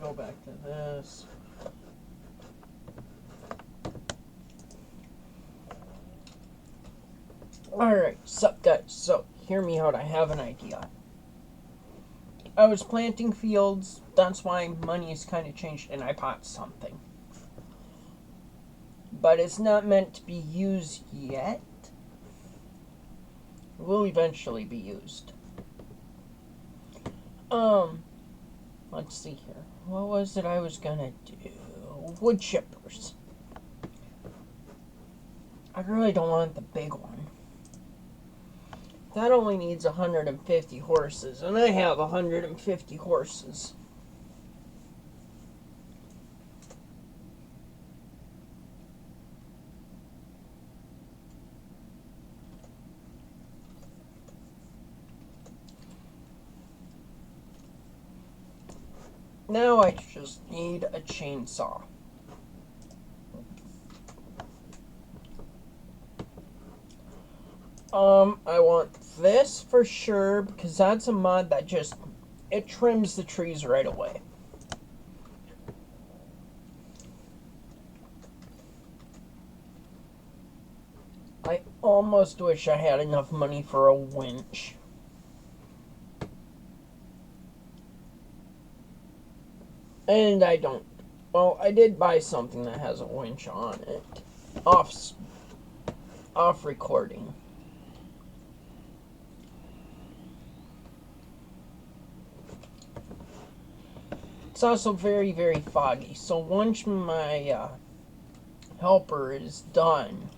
go back to this. Alright, sup guys, so hear me out, I have an idea. I was planting fields, that's why money has kind of changed, and I bought something. But it's not meant to be used yet. It will eventually be used. Let's see here. What was it I was gonna do? Wood chippers. I really don't want the big one. That only needs 150 horses, and I have 150 horses. Now I just need a chainsaw. I want this for sure, because that's a mod that just, it trims the trees right away. I almost wish I had enough money for a winch. And I don't. Well, I did buy something that has a winch on it. Off recording. It's also very, very foggy. So once my helper is done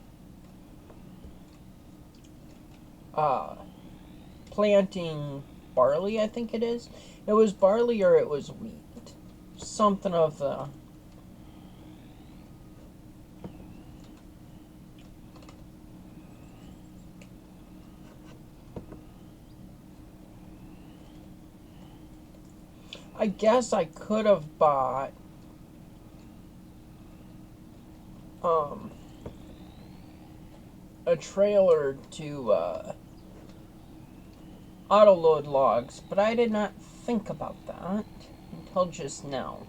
planting barley, I think it is. It was barley or it was wheat. Something of the... I guess I could have bought a trailer to auto-load logs, but I did not think about that until just now.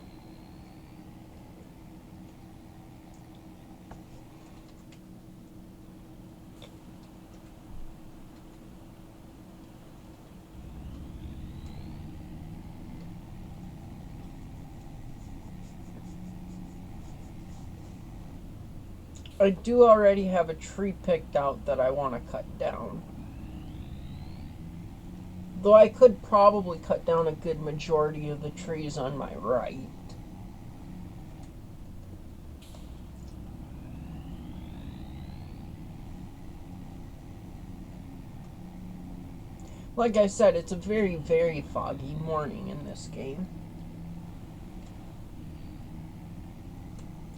I do already have a tree picked out that I want to cut down. Though I could probably cut down a good majority of the trees on my right. Like I said, it's a very, very foggy morning in this game.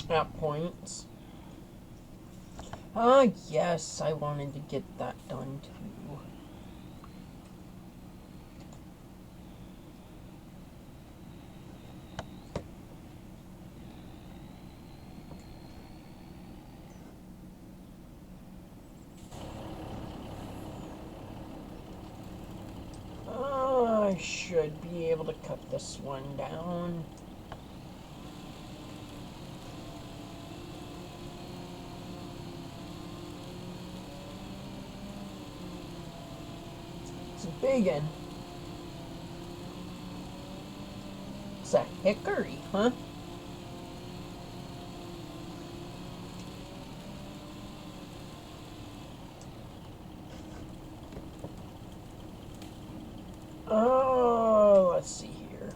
At points. Ah, yes, I wanted to get that done too. I should be able to cut this one down. It's a big one. It's a hickory, huh? Oh, let's see here.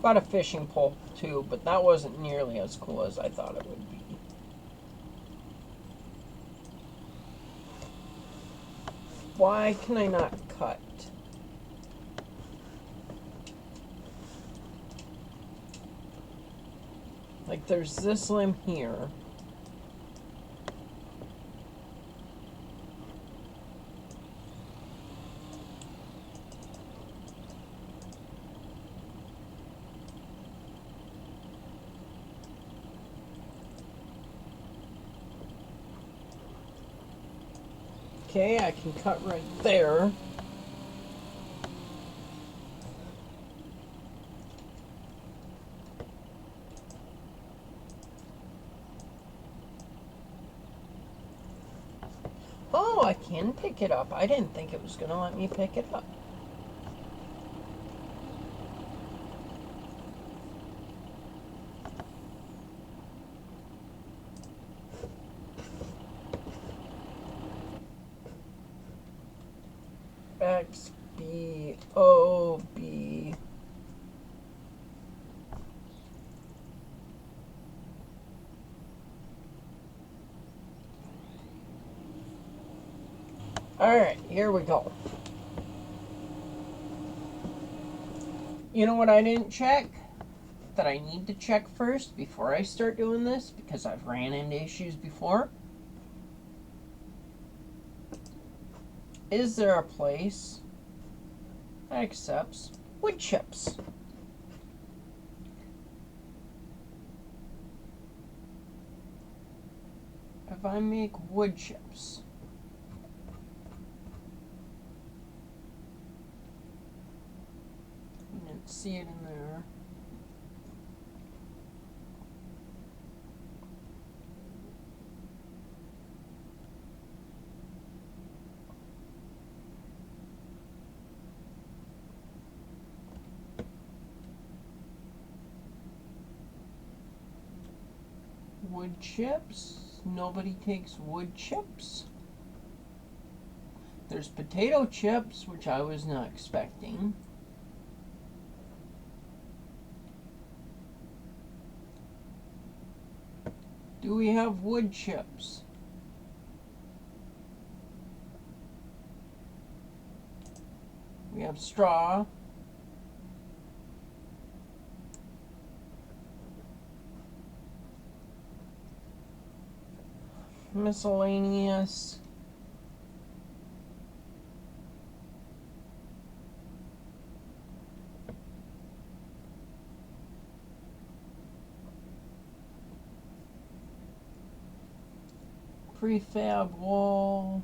Got a fishing pole too, but that wasn't nearly as cool as I thought it would be. Why can I not cut? Like, there's this limb here. Okay, I can cut right there. Oh, I can pick it up. I didn't think it was going to let me pick it up. X, B, O, B. Alright, here we go. You know what I didn't check? That I need to check first before I start doing this, because I've ran into issues before. Is there a place that accepts wood chips? If I make wood chips, I didn't see it in there. Wood chips? Nobody takes wood chips. There's potato chips, which I was not expecting. Do we have wood chips? We have straw. Miscellaneous. Prefab wall.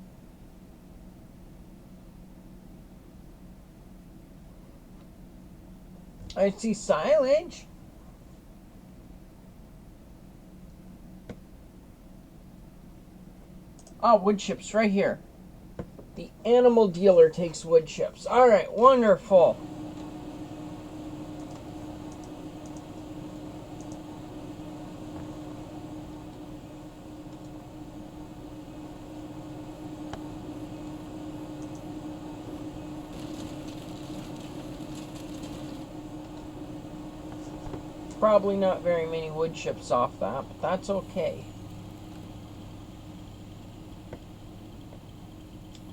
I see silage. Oh, wood chips right here. The animal dealer takes wood chips. All right, wonderful. Probably not very many wood chips off that, but that's okay.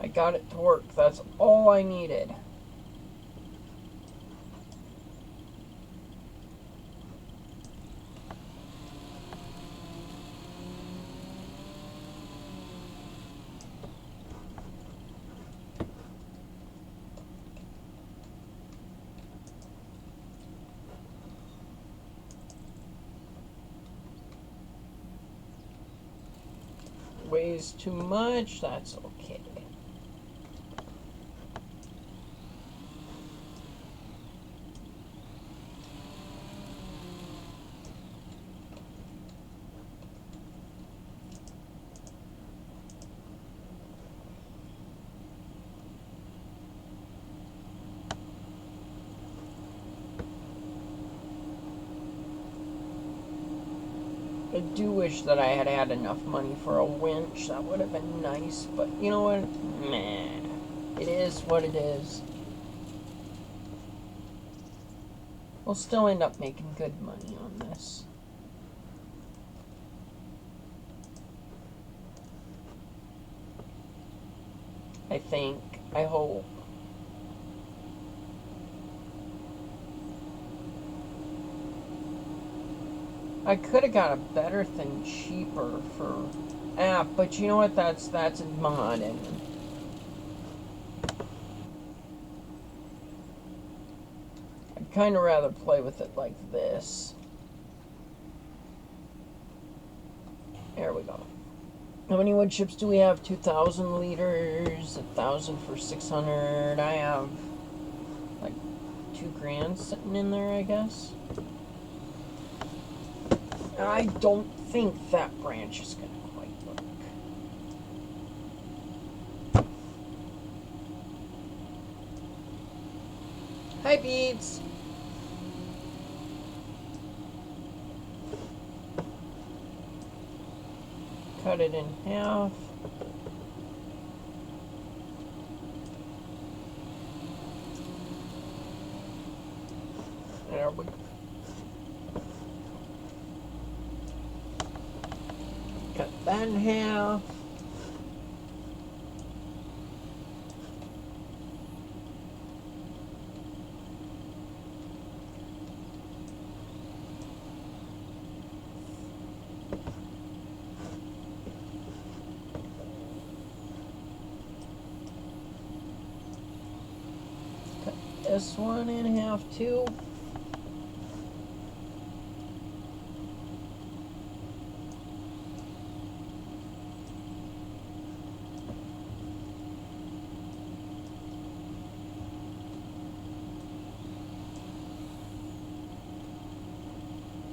I got it to work. That's all I needed. Weighs too much, that's okay. I do wish that I had had enough money for a winch. That would have been nice, but you know what? Meh. It is what it is. We'll still end up making good money on this. I think. I hope. I could have got a better thing cheaper for app, but you know what? That's a mod, and I'd kind of rather play with it like this. There we go. How many wood chips do we have? 2,000 liters, 1,000 for 600. I have like 2 grand sitting in there, I guess. I don't think that branch is going to quite work. Hi, Beads. Cut it in half. There we go. Cut that in half. Cut this one in half too.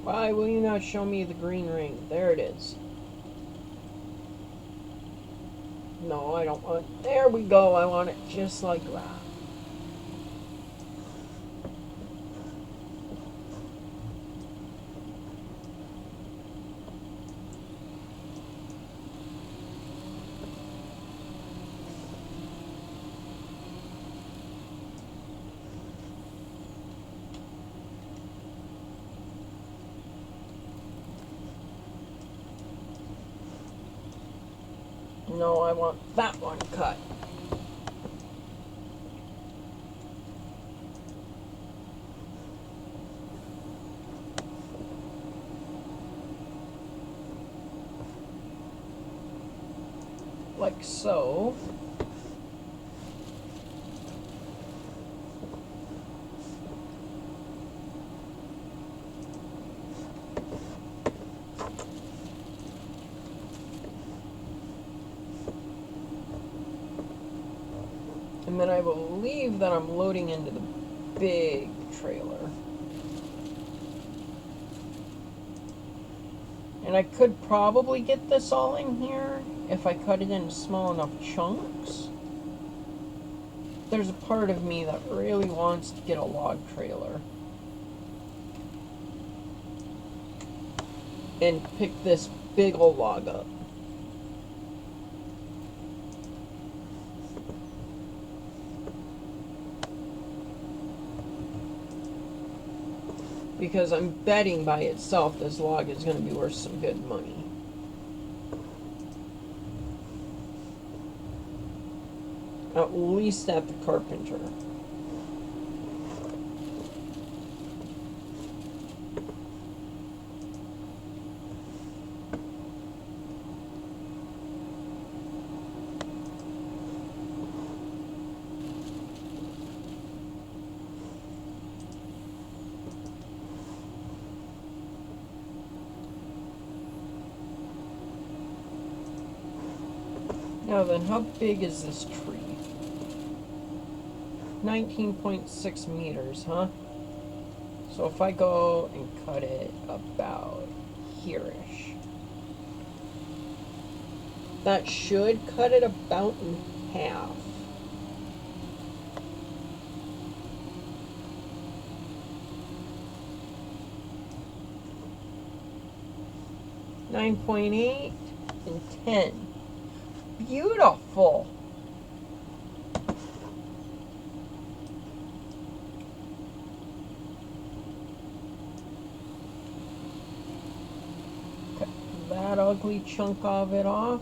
Why will you not show me the green ring? There it is. No, I don't want... There we go. I want it just like that. No, I want that one cut. Like so. And then I believe that I'm loading into the big trailer. And I could probably get this all in here if I cut it into small enough chunks. There's a part of me that really wants to get a log trailer. And pick this big old log up. Because I'm betting by itself this log is going to be worth some good money. At least at the carpenter. Now then, how big is this tree? 19.6 meters, huh? So if I go and cut it about here-ish, that should cut it about in half. .8 and 10. Beautiful. Cut that ugly chunk of it off.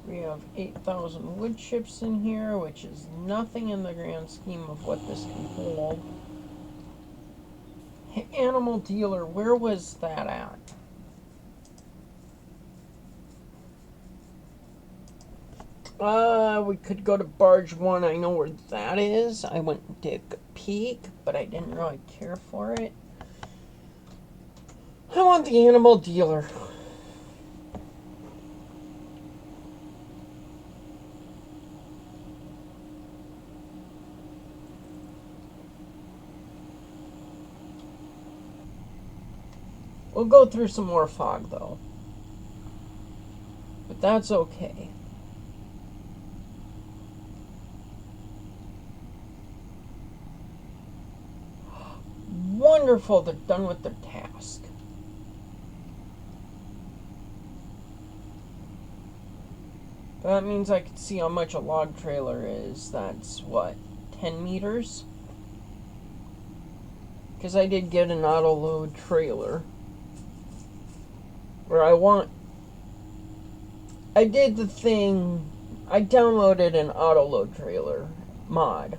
We have 8,000 wood chips in here, which is nothing in the grand scheme of what this can hold. Animal dealer, where was that at? We could go to Barge 1. I know where that is. I went and took a peek, but I didn't really care for it. I want the animal dealer. We'll go through some more fog, though. But that's okay. Wonderful, they're done with their task. That means I can see how much a log trailer is. That's, what, 10 meters? Because I did get an auto-load trailer. Where I did the thing, I downloaded an auto-load trailer mod.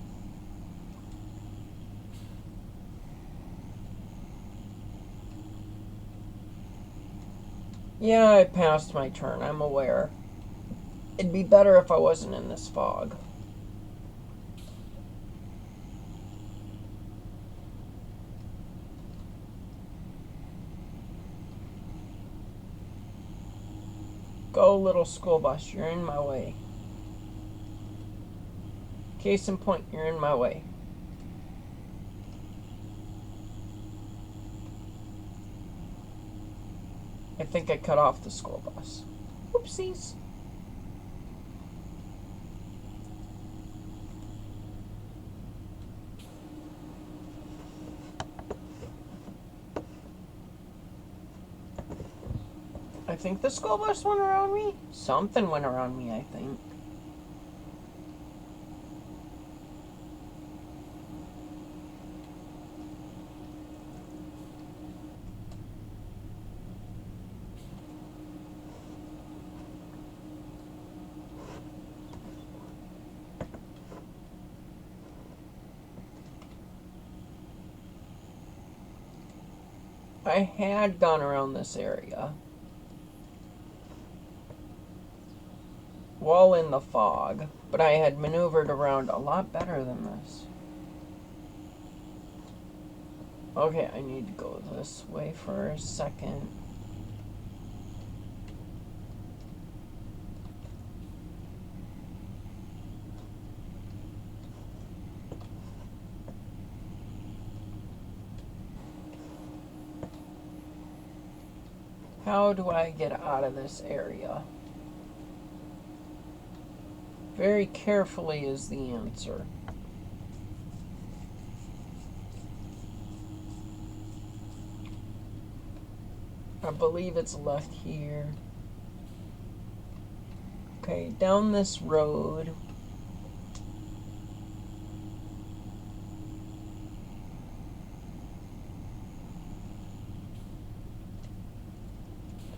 Yeah, I passed my turn, I'm aware. It'd be better if I wasn't in this fog. Go, little school bus, you're in my way. Case in point, you're in my way. I think I cut off the school bus. Oopsies. I think the school bus went around me. Something went around me, I think. I had gone around this area while in the fog, but I had maneuvered around a lot better than this. Okay, I need to go this way for a second. How do I get out of this area? Very carefully is the answer. I believe it's left here. Okay, down this road.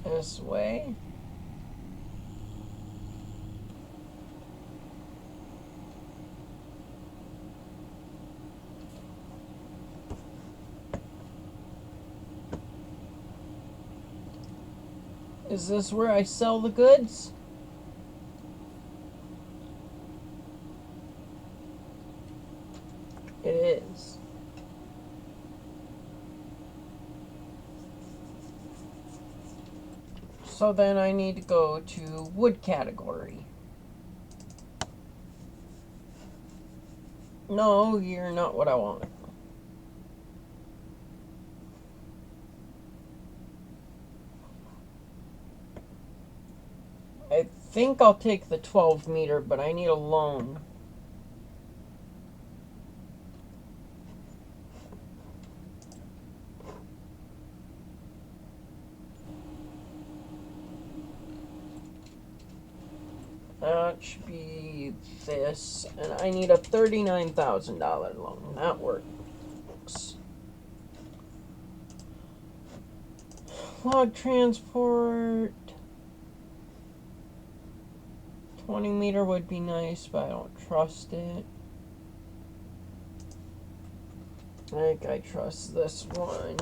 This way. Is this where I sell the goods? It is. So then I need to go to wood category. No, you're not what I want. I think I'll take the 12 meter, but I need a loan. That should be this, and I need a $39,000 loan. That works. Log transport. 20 meter would be nice, but I don't trust it. I think I trust this one.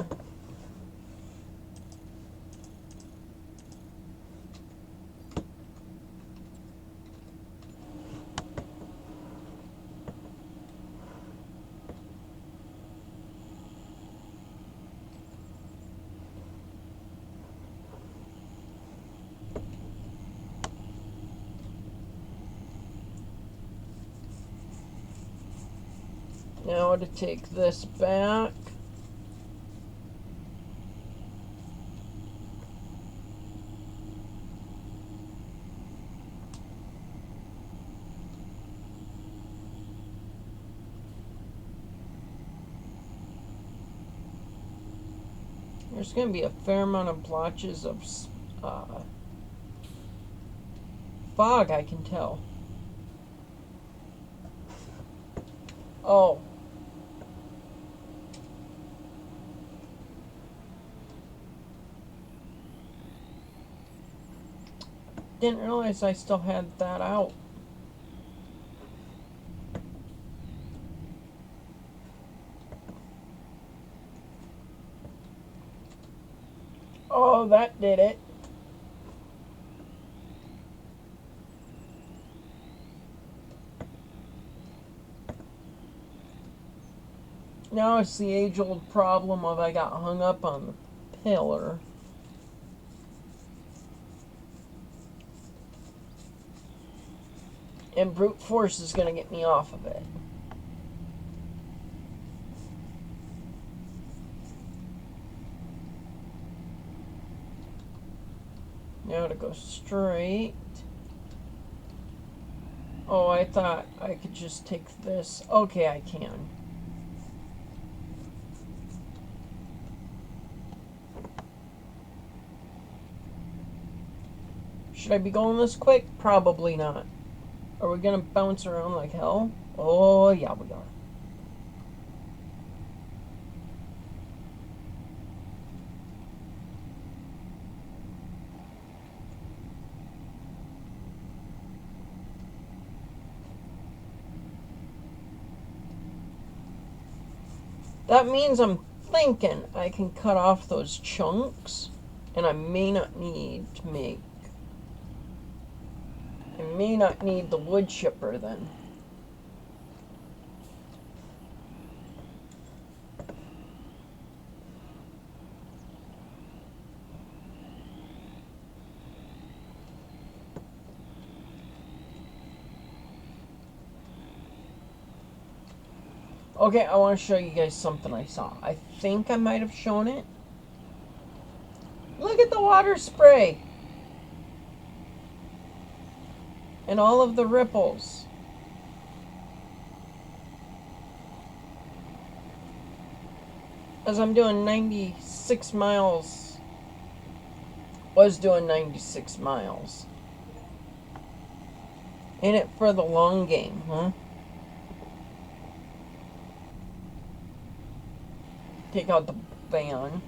Now to take this back. There's going to be a fair amount of blotches of fog, I can tell. Oh. Didn't realize I still had that out. Oh, that did it. Now it's the age-old problem of I got hung up on the pillar. And brute force is going to get me off of it. Now to go straight. Oh, I thought I could just take this. Okay, I can. Should I be going this quick? Probably not. Are we going to bounce around like hell? Oh, yeah, we are. That means I'm thinking I can cut off those chunks, and I may not need to make... I may not need the wood chipper then. Okay, I want to show you guys something I saw. I think I might have shown it. Look at the water spray. And all of the ripples. As I'm doing 96 miles. Was doing 96 miles. In it for the long game, huh? Take out the van.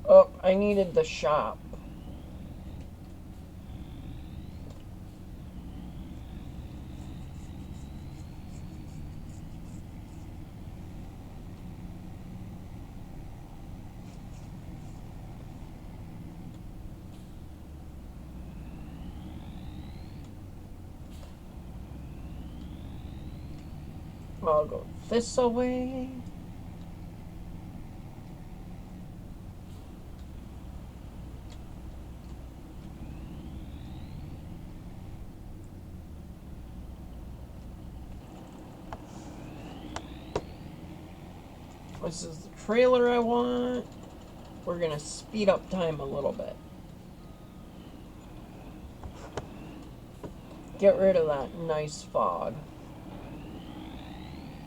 Oh, I needed the shop. I'll go this away. This is the trailer I want. We're gonna speed up time a little bit. Get rid of that nice fog.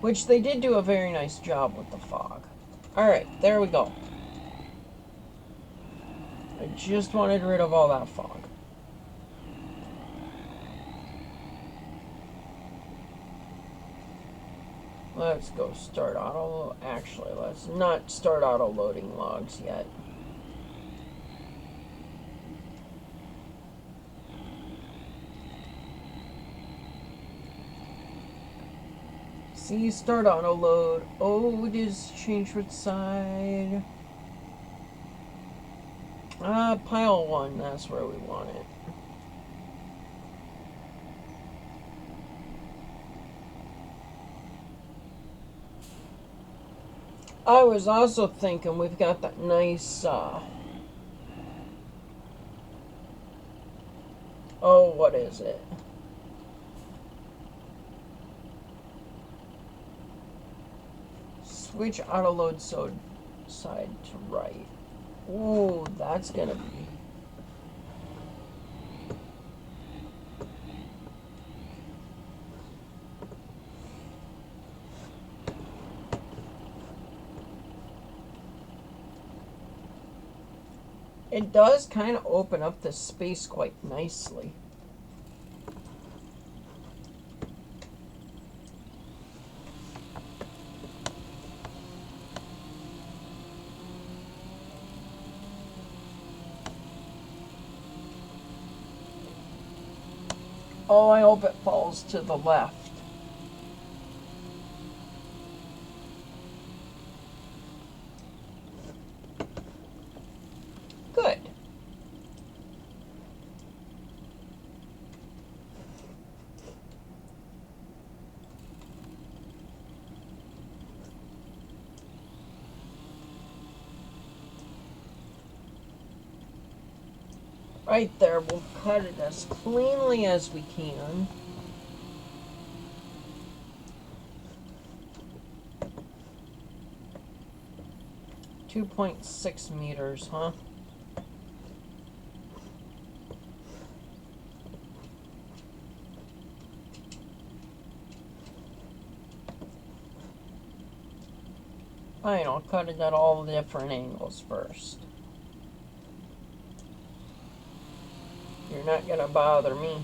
Which they did do a very nice job with the fog. Alright, there we go. I just wanted rid of all that fog. Let's go start auto... Actually, let's not start auto loading logs yet. See, start auto load. Oh, it is change which side. Pile 1, that's where we want it. I was also thinking we've got that nice, Oh, what is it? Switch auto load side to right. Ooh, that's gonna be. It does kind of open up the space quite nicely. Oh, I hope it falls to the left. Good. Right there, we'll cut it as cleanly as we can. $2.6 meters, huh? Fine, I'll cut it at all the different angles first. You're not gonna bother me.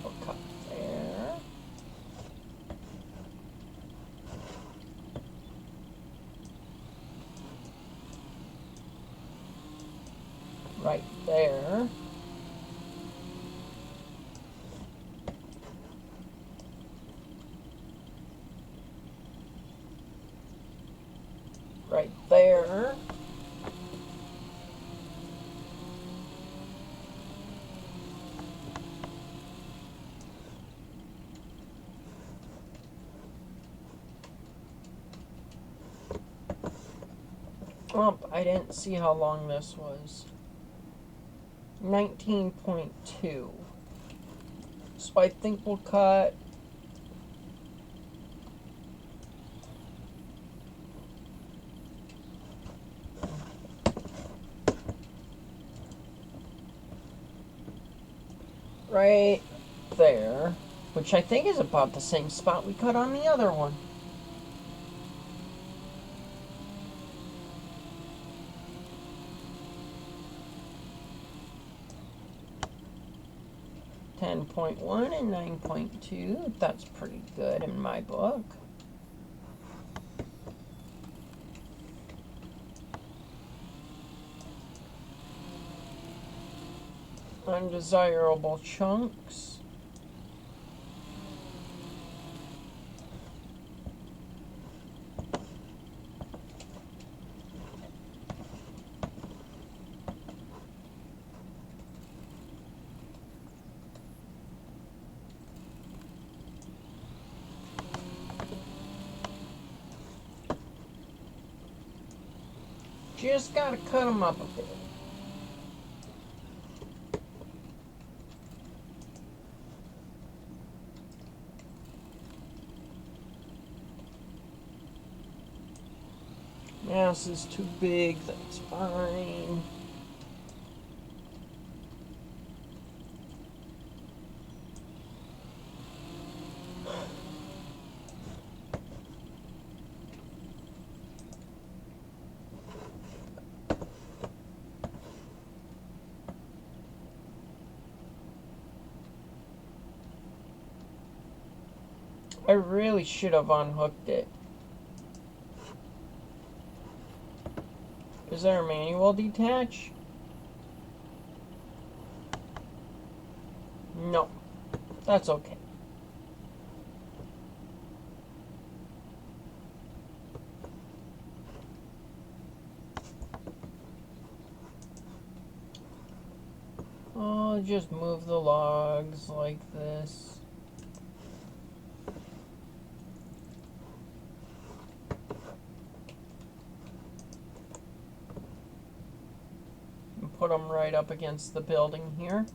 We'll cut there. Right there. Right there. Oh, I didn't see how long this was. 19.2. So I think we'll cut right there, which I think is about the same spot we cut on the other one. .1 and 9.2. That's pretty good in my book. Undesirable chunks. Just gotta cut them up a bit. This is too big, that's fine. I really should have unhooked it. Is there a manual detach? No. That's okay. I'll just move the logs like this. And put them right up against the building here.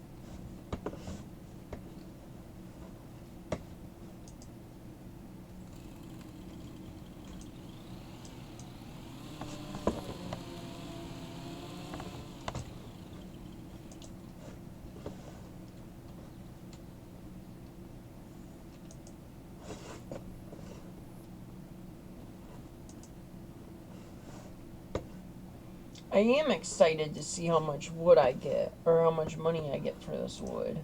I am excited to see how much wood I get, or how much money I get for this wood.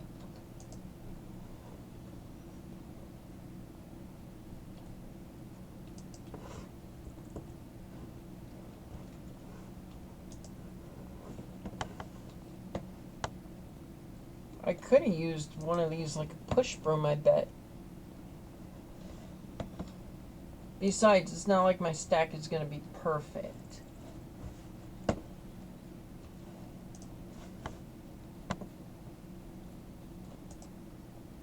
I could have used one of these like a push broom, I bet. Besides, it's not like my stack is going to be perfect.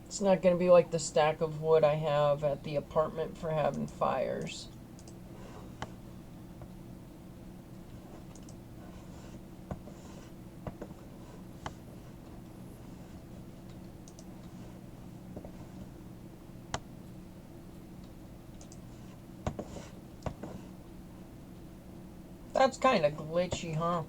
It's not going to be like the stack of wood I have at the apartment for having fires. That's kind of glitchy, huh?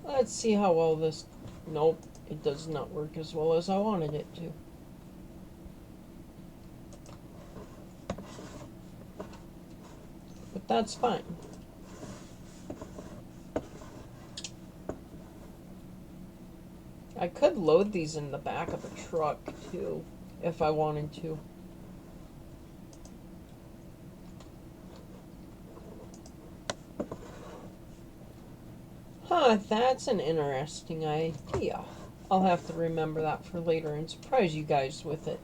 Let's see how well this... Nope, it does not work as well as I wanted it to. But that's fine. I could load these in the back of a truck, too, if I wanted to. Huh, that's an interesting idea. I'll have to remember that for later and surprise you guys with it.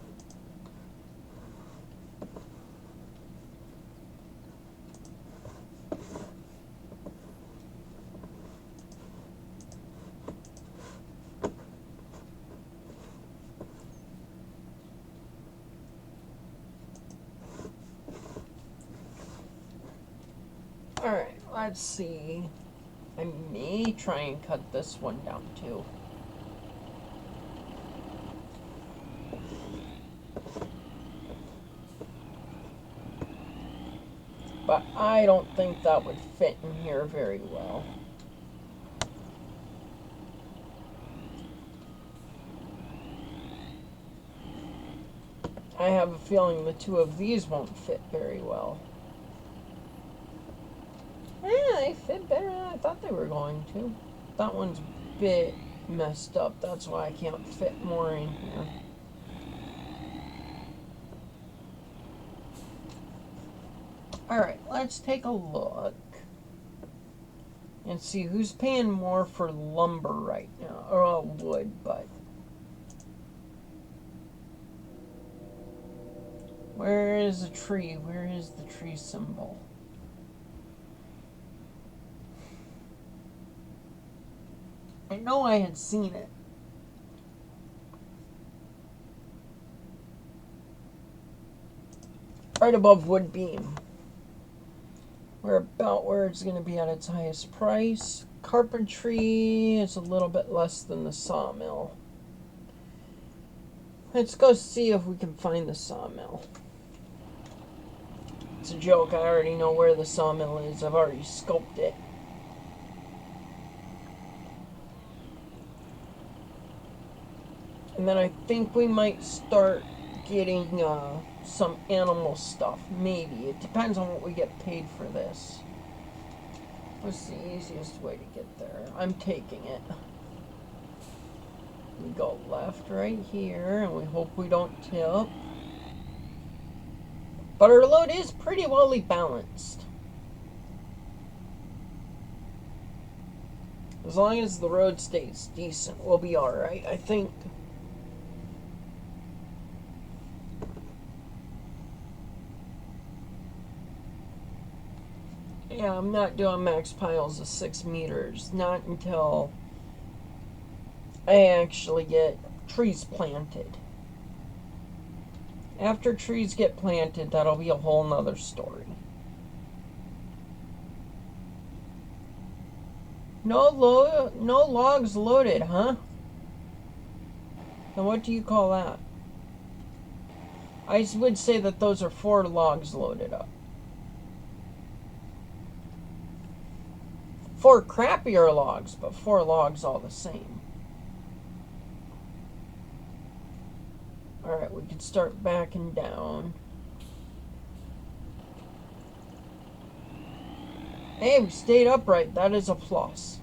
Alright, let's see. I may try and cut this one down too. But I don't think that would fit in here very well. I have a feeling the two of these won't fit very well. Yeah, they fit better than I thought they were going to. That one's a bit messed up. That's why I can't fit more in here. Alright, let's take a look and see who's paying more for lumber right now. Or wood, but... Where is the tree? Where is the tree symbol? I know I had seen it. Right above wood beam. We're about where it's going to be at its highest price. Carpentry is a little bit less than the sawmill. Let's go see if we can find the sawmill. It's a joke. I already know where the sawmill is. I've already scoped it. And then I think we might start getting some animal stuff. Maybe. It depends on what we get paid for this. What's the easiest way to get there? I'm taking it. We go left right here, and we hope we don't tip. But our load is pretty well balanced. As long as the road stays decent, we'll be alright, I think. Yeah, I'm not doing max piles of 6 meters. Not until I actually get trees planted. After trees get planted, that'll be a whole nother story. No logs loaded, huh? Now what do you call that? I would say that those are 4 logs loaded up. 4 crappier logs, but 4 logs all the same. Alright, we can start backing down. Hey, we stayed upright. That is a plus.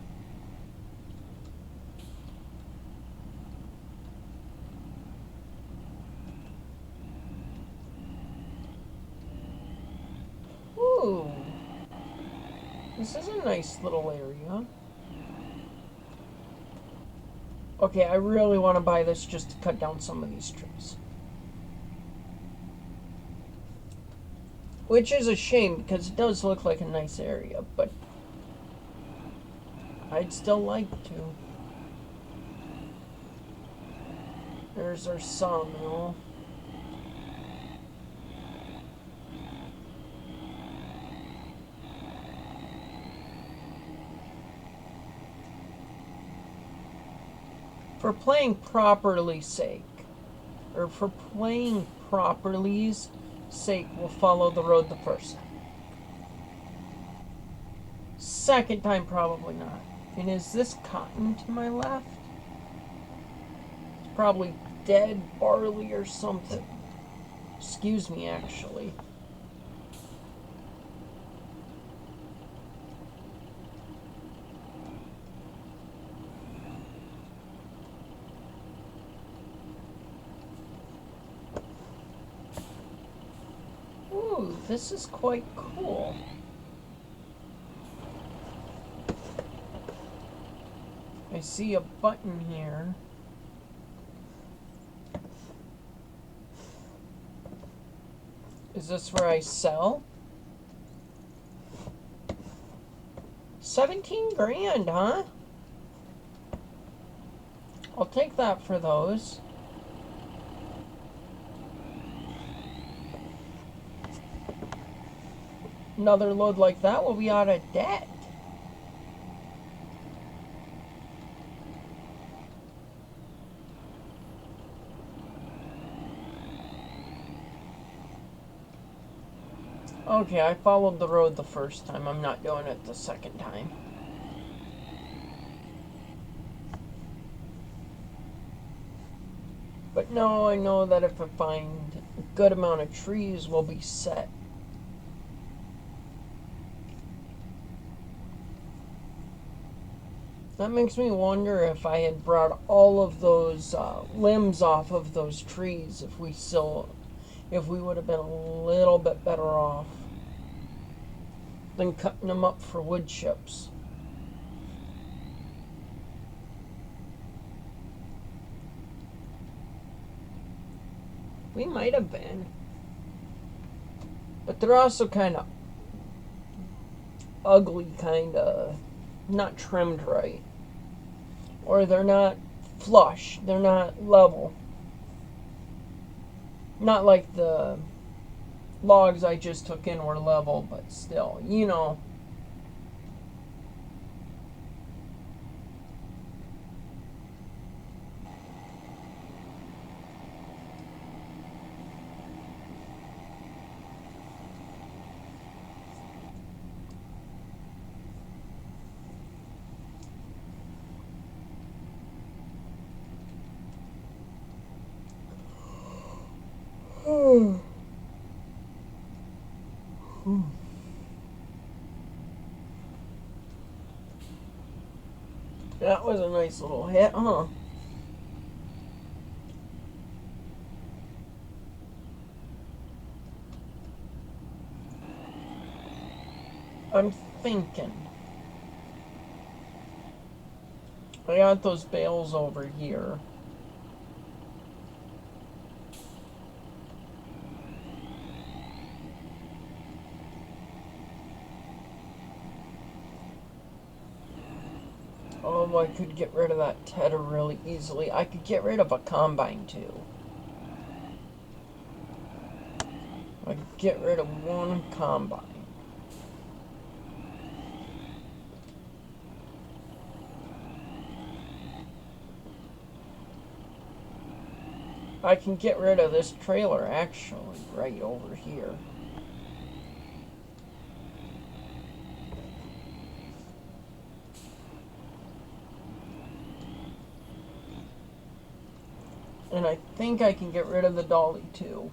Ooh. This is a nice little area. Okay, I really want to buy this just to cut down some of these trees. Which is a shame, because it does look like a nice area, but I'd still like to. There's our sawmill. For playing properly's sake, or for playing properly's sake, we'll follow the road the first time. Second time, probably not. And is this cotton to my left? It's probably dead barley or something. Excuse me, actually. Ooh, this is quite cool. I see a button here. Is this where I sell? 17 grand, huh? I'll take that for those. Another load like that will be out of debt. Okay, I followed the road the first time. I'm not doing it the second time. But no, I know that if I find a good amount of trees, we'll be set. That makes me wonder if I had brought all of those limbs off of those trees, if we would have been a little bit better off than cutting them up for wood chips. We might have been. But they're also kind of ugly, kind of not trimmed right. Or they're not flush. They're not level. Not like the logs I just took in were level, but still, you know. That was a nice little hit, huh? I'm thinking. I got those bales over here. Oh, I could get rid of that tedder really easily. I could get rid of a combine too. I could get rid of one combine. I can get rid of this trailer actually right over here. And I think I can get rid of the dolly too.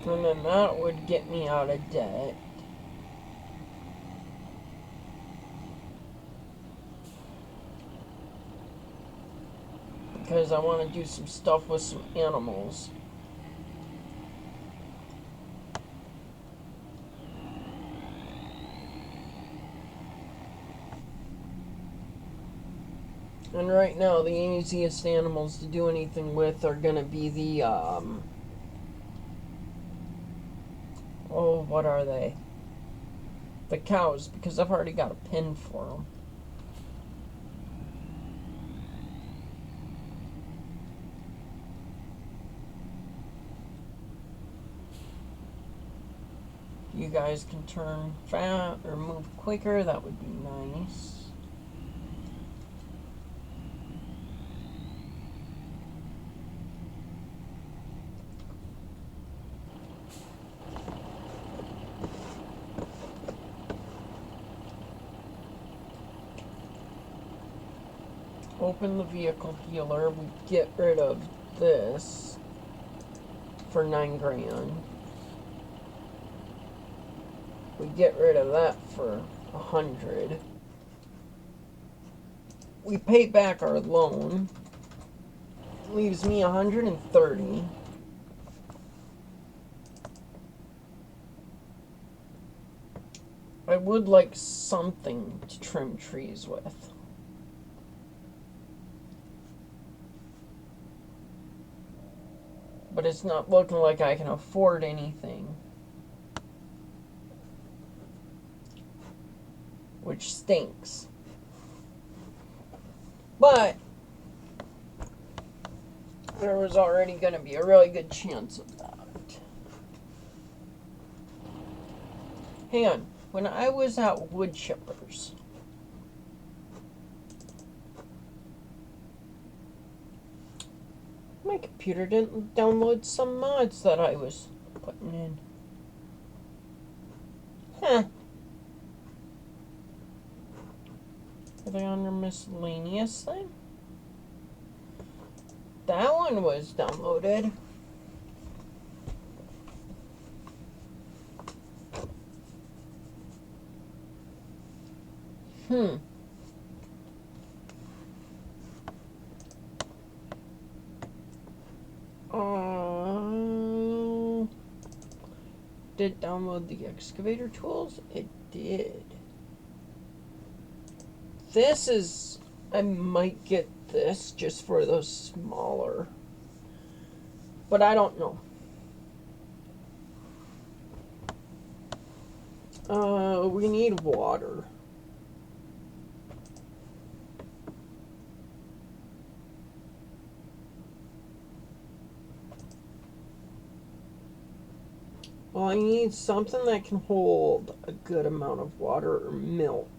And then that would get me out of debt. Because I want to do some stuff with some animals. And right now, the easiest animals to do anything with are going to be the, oh, what are they? The cows, because I've already got a pin for them. You guys can turn fast or move quicker, that would be nice. Open the vehicle healer. We get rid of this for 9 grand. We get rid of that for 100. We pay back our loan. Leaves me 130. I would like something to trim trees with. But it's not looking like I can afford anything. Which stinks. But there was already going to be a really good chance of that. Hang on. When I was at Wood Chippers, my computer didn't download some mods that I was putting in. Huh. Are they on their miscellaneous thing? That one was downloaded. Did it download the excavator tools? It did. This is... I might get this just for those smaller. But I don't know. We need water. Well, I need something that can hold a good amount of water or milk.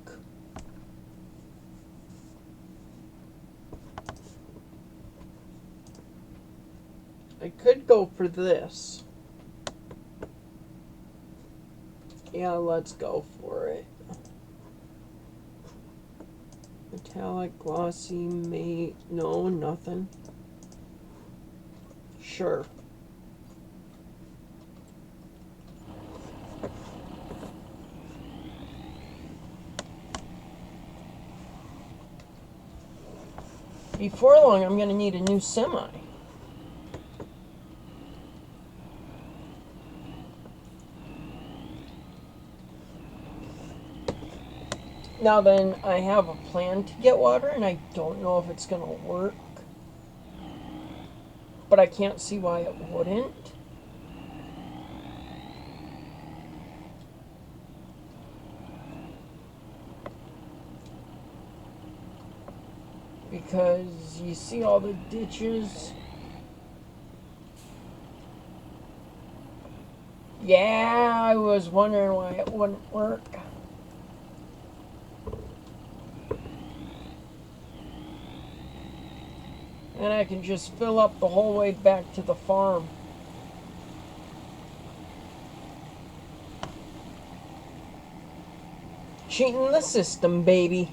I could go for this. Yeah, let's go for it. Metallic, glossy, mate. No, nothing. Sure. Before long, I'm going to need a new semi. Now then, I have a plan to get water, and I don't know if it's going to work. But I can't see why it wouldn't. Because you see all the ditches. Yeah, I was wondering why it wouldn't work. And I can just fill up the whole way back to the farm. Cheating the system, baby.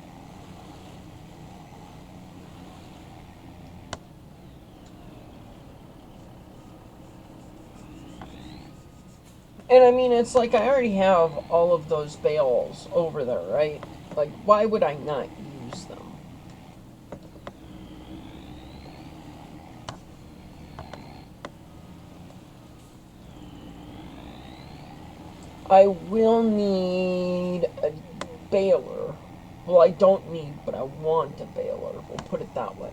And I mean, it's like I already have all of those bales over there, right? Like, why would I not use them? I will need a baler. Well, I don't need, but I want a baler. We'll put it that way.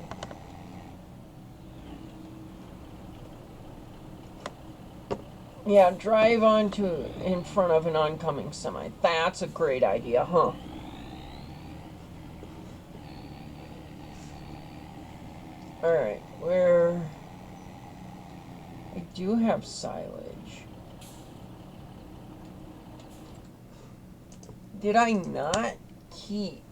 Yeah, drive onto in front of an oncoming semi. That's a great idea, huh? Alright, where... I do have silage. Did I not keep...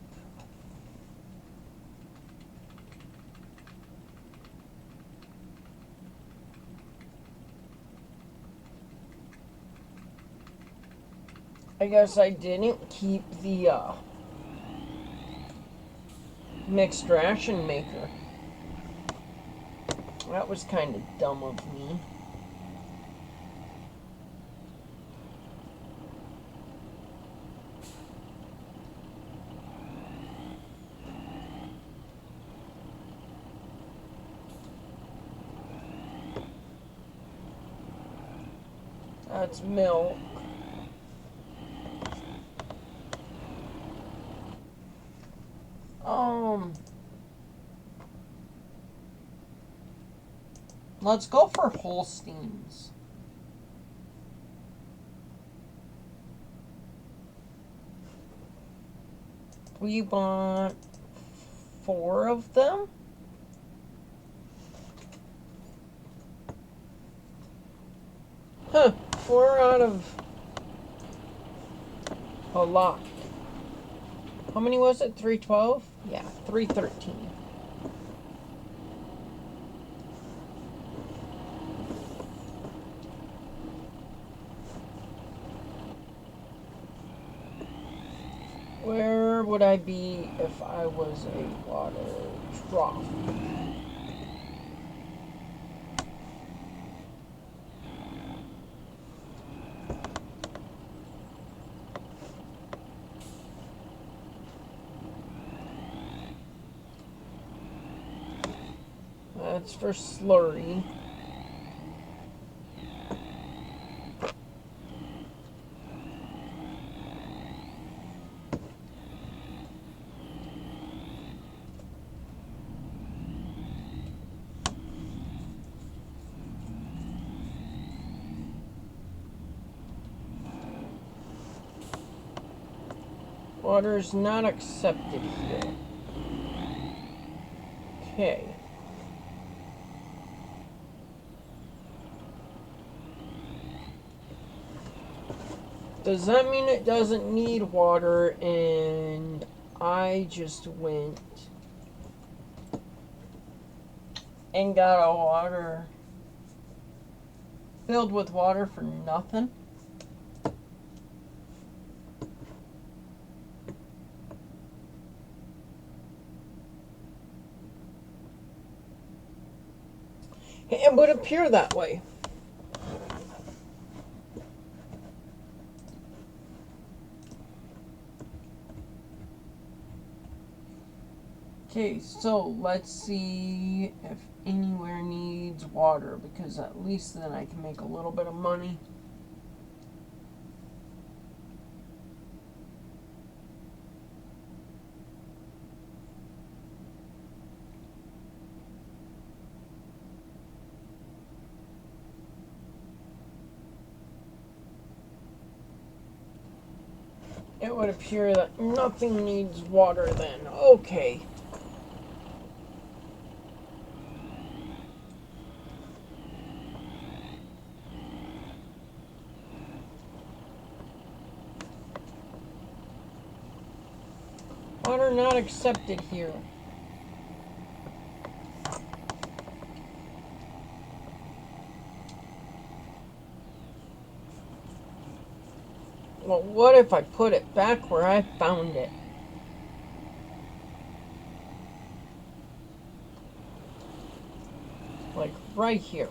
I guess I didn't keep the mixed ration maker. That was kind of dumb of me. That's milk. Let's go for Holsteins. We want 4 of them. Huh, 4 out of a lot. How many was it? 312? Yeah, 313. Where would I be if I was a water trough? That's for slurry. Water is not accepted here. Okay. Does that mean it doesn't need water and I just went and got a water filled with water for nothing? It would appear that way. Okay, so let's see if anywhere needs water, because at least then I can make a little bit of money. It would appear that nothing needs water then. Okay. Water not accepted here. Well, what if I put it back where I found it? Like right here.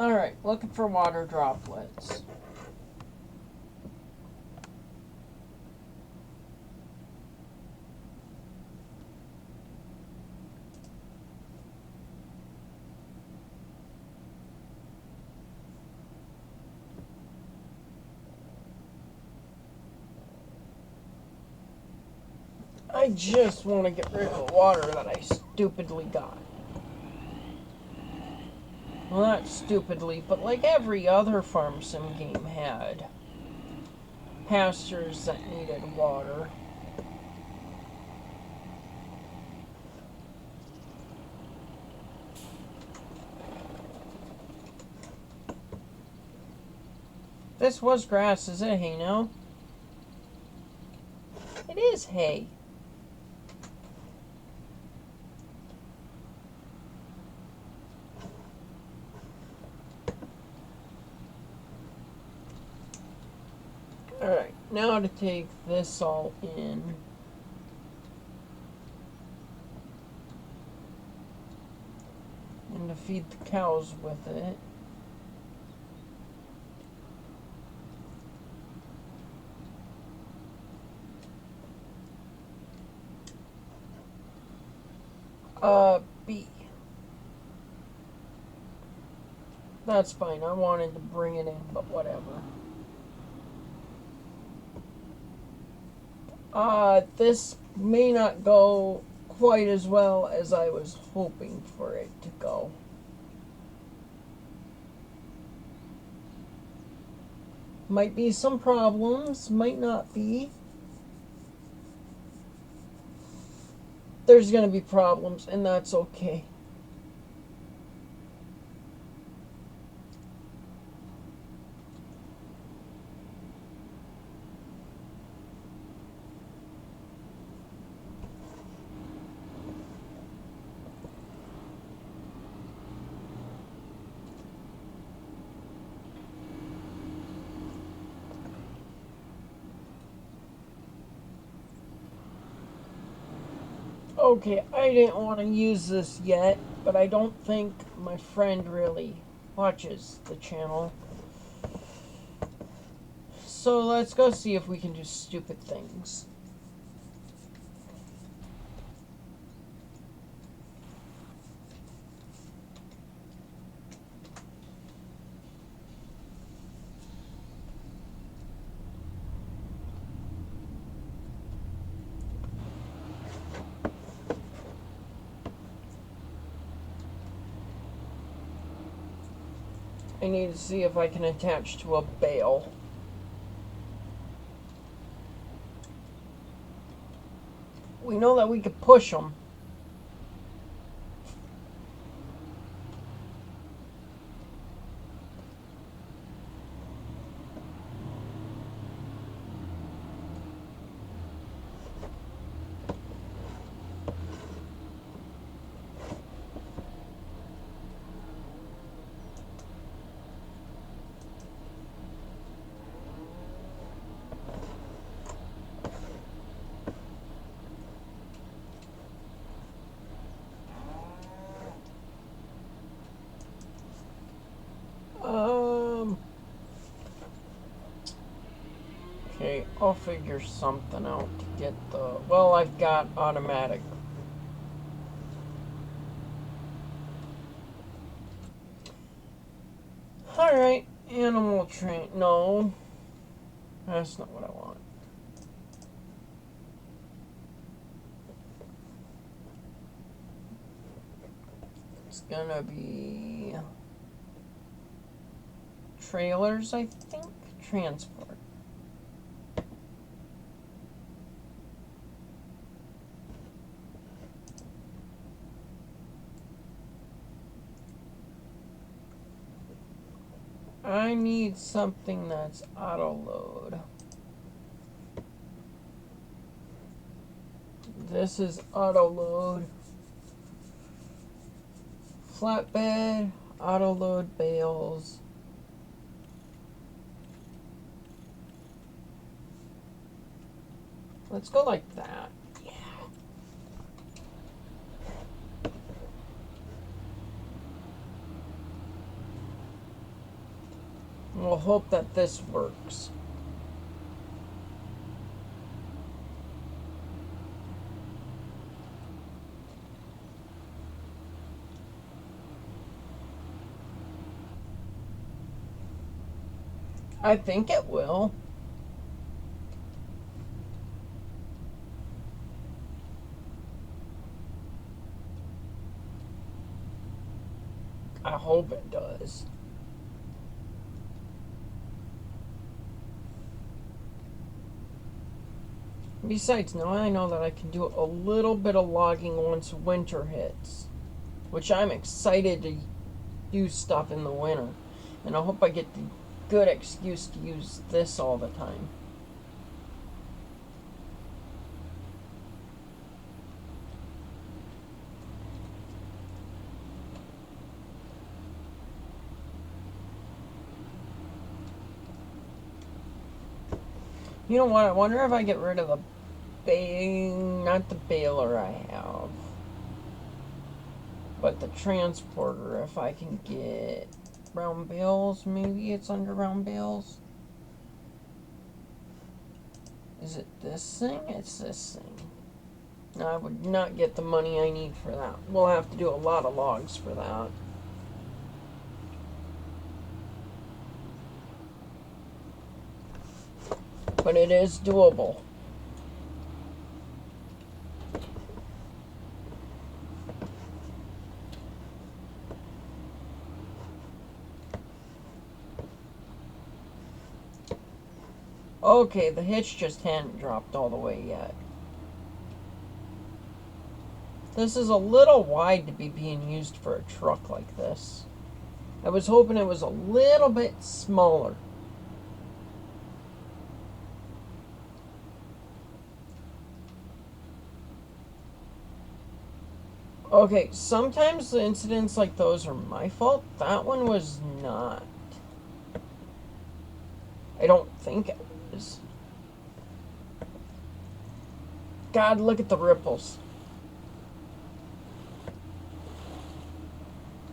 Alright, looking for water droplets. I just want to get rid of the water that I stupidly got. Well, not stupidly, but like every other farm sim game had. Pastures that needed water. This was grass, is it hay now? It is hay. Alright, now to take this all in. And to feed the cows with it. B. That's fine, I wanted to bring it in, but whatever. This may not go quite as well as I was hoping for it to go. Might be some problems, might not be. There's gonna be problems, and that's okay. Okay, I didn't want to use this yet, but I don't think my friend really watches the channel. So let's go see if we can do stupid things. I need to see if I can attach to a bale. We know that we could push them. Okay, I'll figure something out to get the... Well, I've got automatic. Alright, animal train... No. That's not what I want. It's gonna be... trailers, I think? Transport. I need something that's auto load. This is auto load. Flatbed, auto load bales. Let's go like that. Yeah. We'll hope that this works. I think it will. I hope it does. Besides, now I know that I can do a little bit of logging once winter hits, which I'm excited to do stuff in the winter. And I hope I get the good excuse to use this all the time. You know what? I wonder if I get rid of the not the baler I have, but the transporter. If I can get round bales, maybe it's under round bales. Is it this thing? It's this thing. No, I would not get the money I need for that. We'll have to do a lot of logs for that. But it is doable. Okay, the hitch just hadn't dropped all the way yet. This is a little wide to be being used for a truck like this. I was hoping it was a little bit smaller. Okay, sometimes the incidents like those are my fault. That one was not. I don't think it was. God, look at the ripples.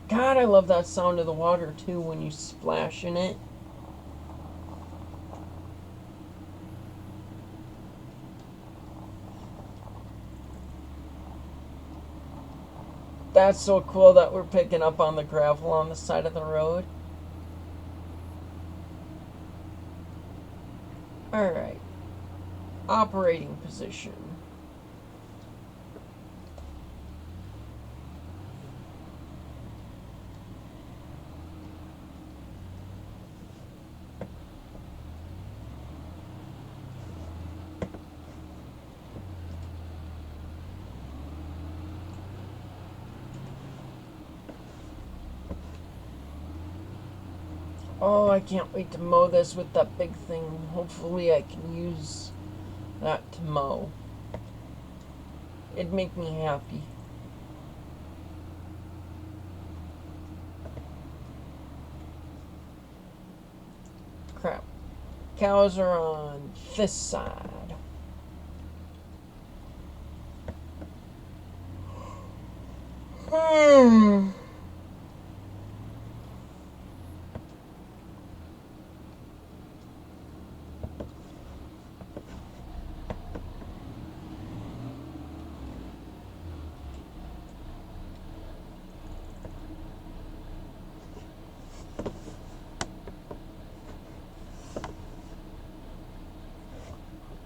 God, I love that sound of the water too when you splash in it. That's so cool that we're picking up on the gravel on the side of the road. Alright. Operating position. Oh, I can't wait to mow this with that big thing. Hopefully I can use that to mow. It'd make me happy. Crap. Cows are on this side.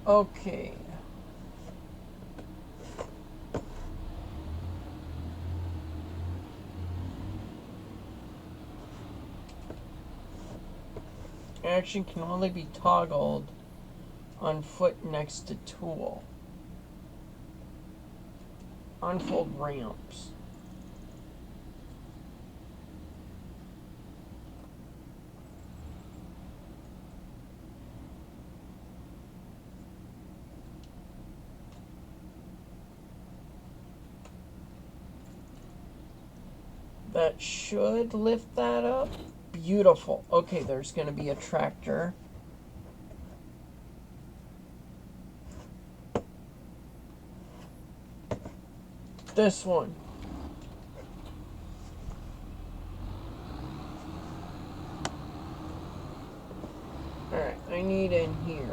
Okay. Action can only be toggled on foot next to tool. Unfold ramps. That should lift that up. Beautiful. Okay, there's going to be a tractor. This one. Alright, I need in here.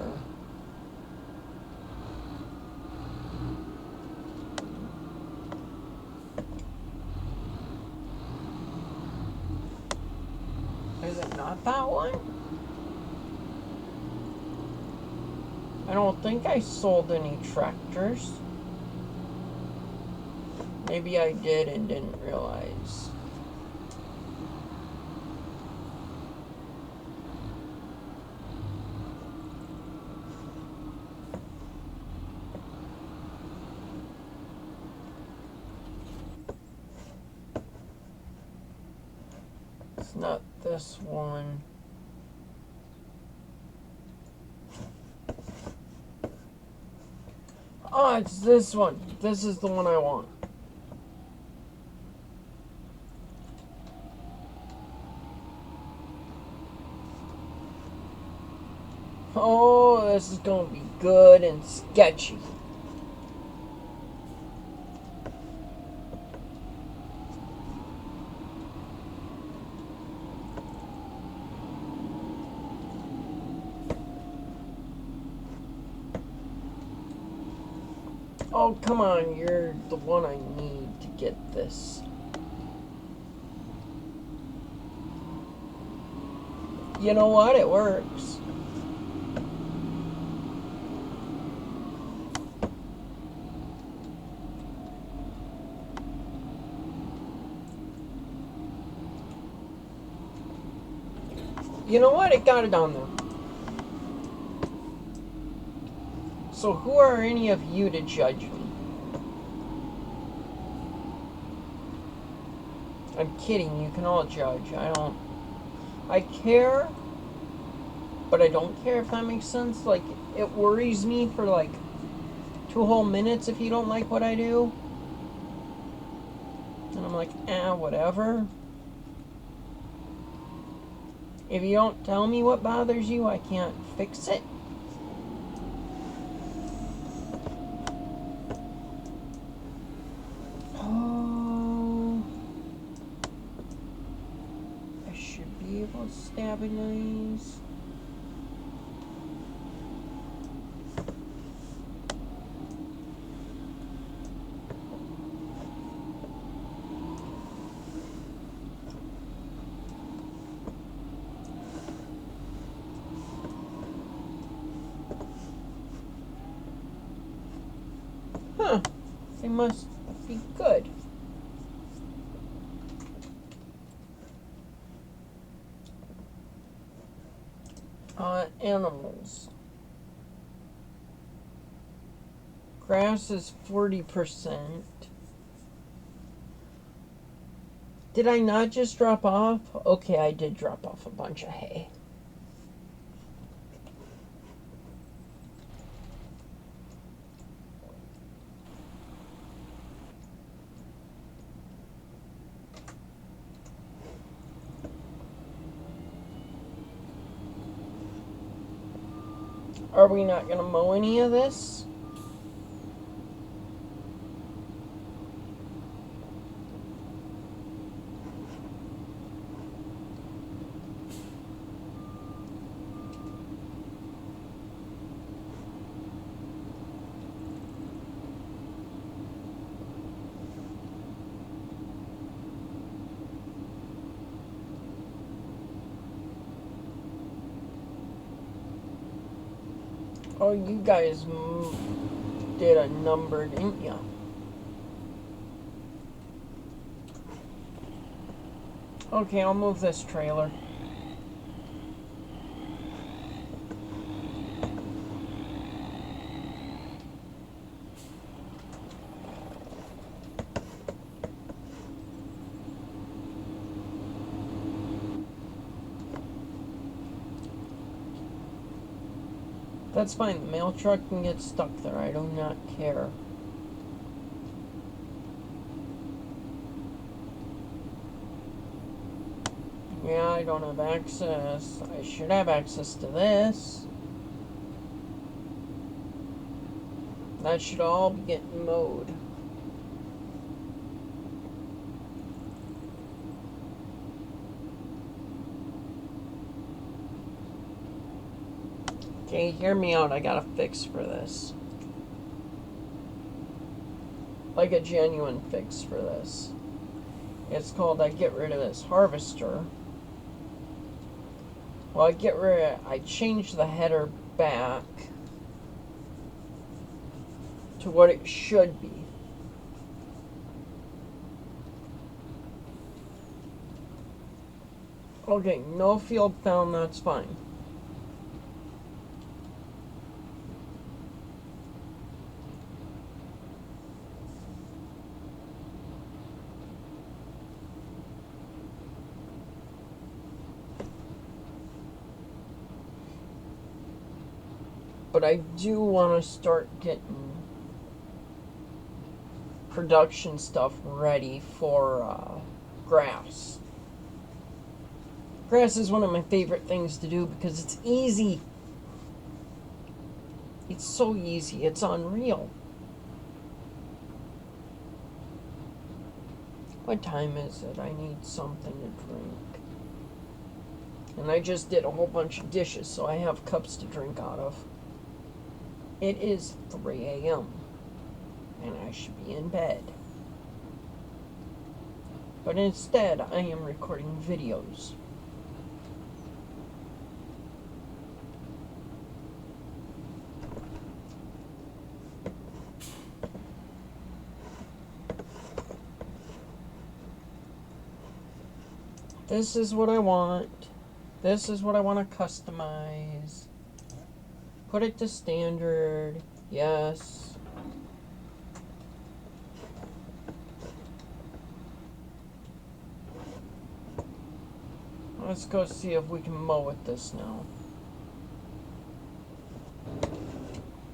Is it not that one? I don't think I sold any tractors. Maybe I did and didn't realize. It's not this one. Oh, it's this one. This is the one I want. Oh, this is going to be good and sketchy. Oh, come on, you're the one I need to get this. You know what? It works. You know what? It got it down there. So who are any of you to judge me? I'm kidding. You can all judge. I care, but I don't care, if that makes sense. Like, it worries me for like 2 whole minutes if you don't like what I do. And I'm like, whatever. If you don't tell me what bothers you, I can't fix it. Oh, I should be able to stabilize. Huh, they must be good. Animals. Grass is 40%. Did I not just drop off? Okay, I did drop off a bunch of hay. Are we not going to mow any of this? Oh, you guys did a number, didn't ya? Okay, I'll move this trailer. That's fine. The mail truck can get stuck there. I do not care. Yeah, I don't have access. I should have access to this. That should all be getting mowed. Okay, hear me out. I got a fix for this. Like a genuine fix for this. It's called I get rid of this harvester. Well, I change the header back to what it should be. Okay, no field found, that's fine. But I do want to start getting production stuff ready for grass. Grass is one of my favorite things to do because it's easy. It's so easy. It's unreal. What time is it? I need something to drink. And I just did a whole bunch of dishes, so I have cups to drink out of. It is 3 a.m. and I should be in bed. But instead, I am recording videos. This is what I want. This is what I want to customize. Put it to standard. Yes. Let's go see if we can mow with this now.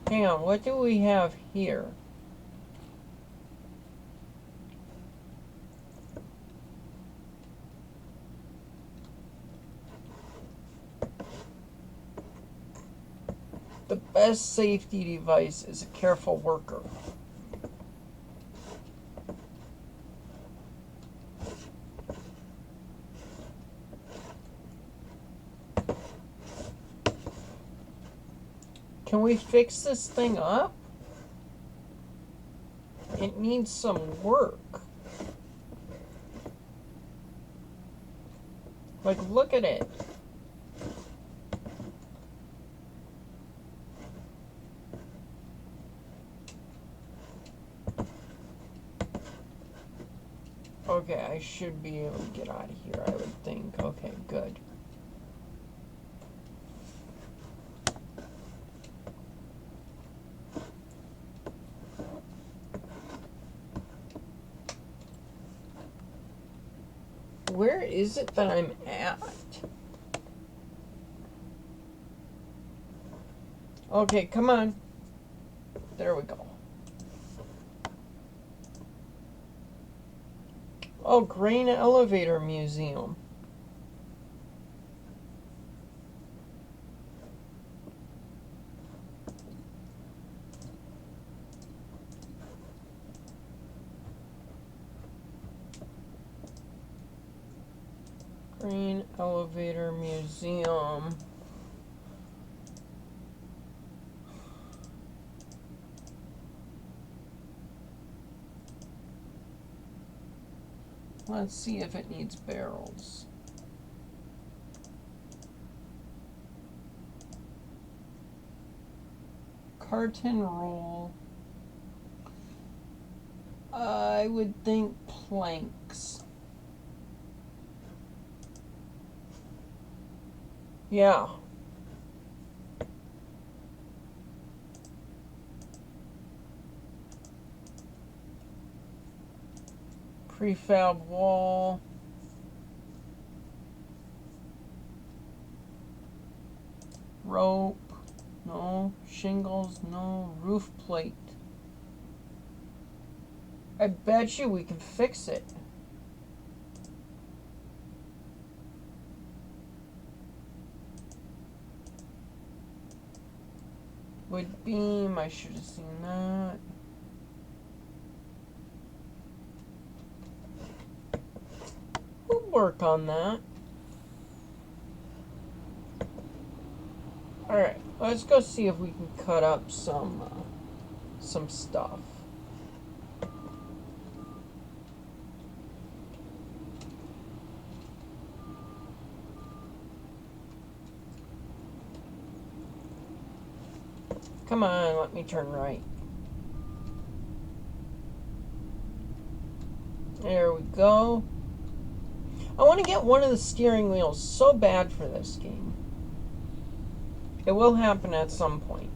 Hang on, what do we have here? The best safety device is a careful worker. Can we fix this thing up? It needs some work. Like, look at it. Okay, I should be able to get out of here, I would think. Okay, good. Where is it that I'm at? Okay, come on. There we go. Oh, Grain Elevator Museum. Grain Elevator Museum. Let's see if it needs barrels. Carton roll. I would think planks. Yeah. Prefab wall. Rope. No. Shingles. No. Roof plate. I bet you we can fix it. Wood beam. I should have seen that. We'll work on that. Alright, let's go see if we can cut up some stuff. Come on, let me turn right. There we go. I want to get one of the steering wheels so bad for this game. It will happen at some point.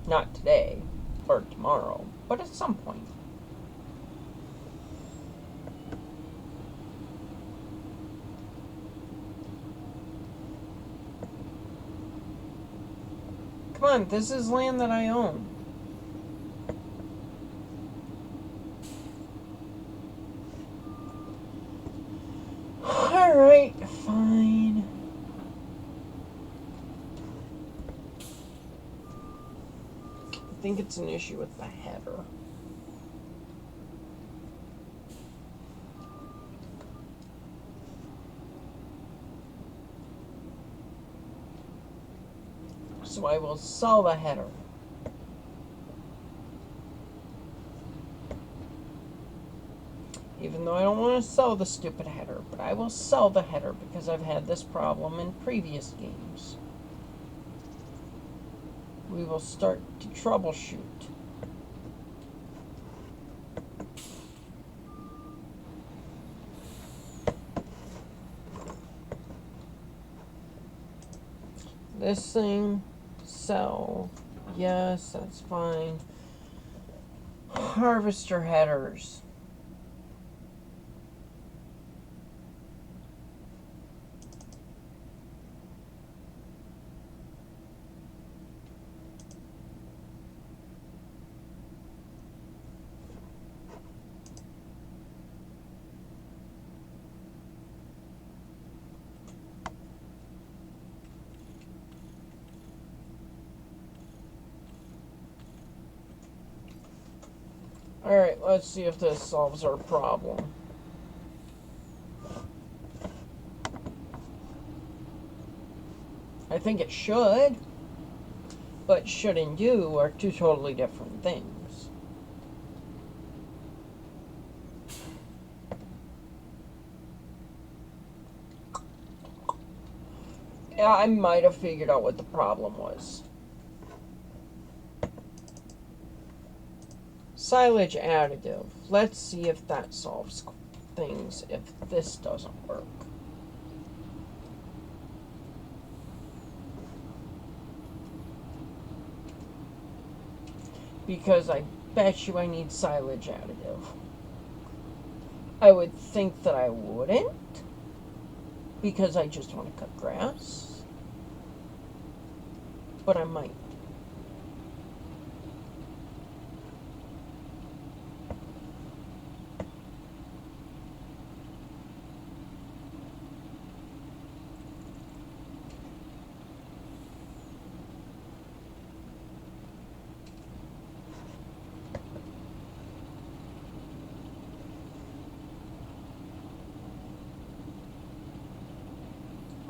Not today or tomorrow, but at some point. Come on, this is land that I own. Alright, fine. I think it's an issue with the header. So I will sell the header. Even though I don't want to sell the stupid header, but I will sell the header because I've had this problem in previous games. We will start to troubleshoot. This thing, sell, yes, that's fine. Harvester headers. Alright, let's see if this solves our problem. I think it should, but should and do are two totally different things. Yeah, I might have figured out what the problem was. Silage additive. Let's see if that solves things if this doesn't work. Because I bet you I need silage additive. I would think that I wouldn't, because I just want to cut grass. But I might.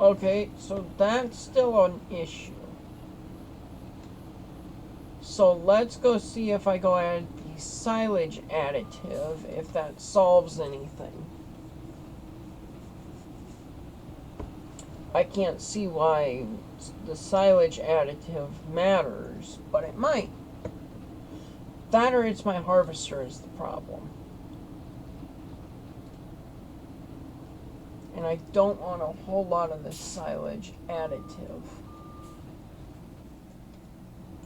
Okay, so that's still an issue. So let's go see if I go add the silage additive, if that solves anything. I can't see why the silage additive matters, but it might. That or it's my harvester is the problem. And I don't want a whole lot of this silage additive.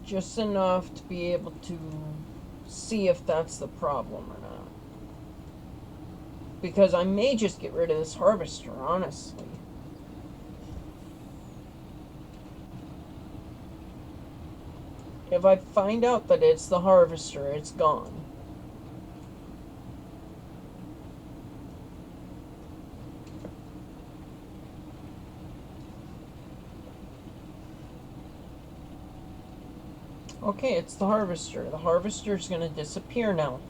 Just enough to be able to see if that's the problem or not. Because I may just get rid of this harvester, honestly. If I find out that it's the harvester, it's gone. Okay, it's the harvester. The harvester's going to disappear now.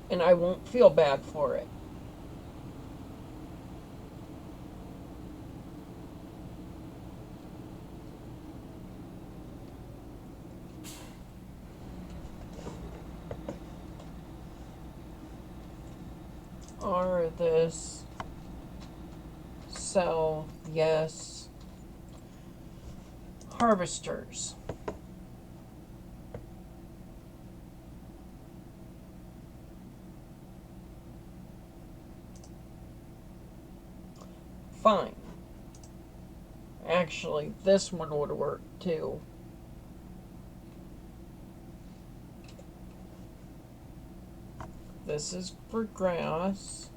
And I won't feel bad for it. Or this sell, yes. Harvesters. Fine. Actually, this one would work too. This is for grass.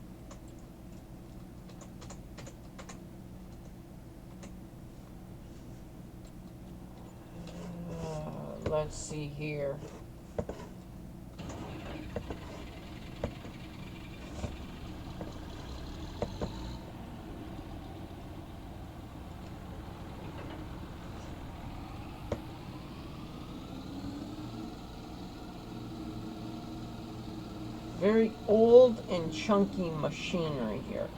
Let's see here. Very old and chunky machinery here.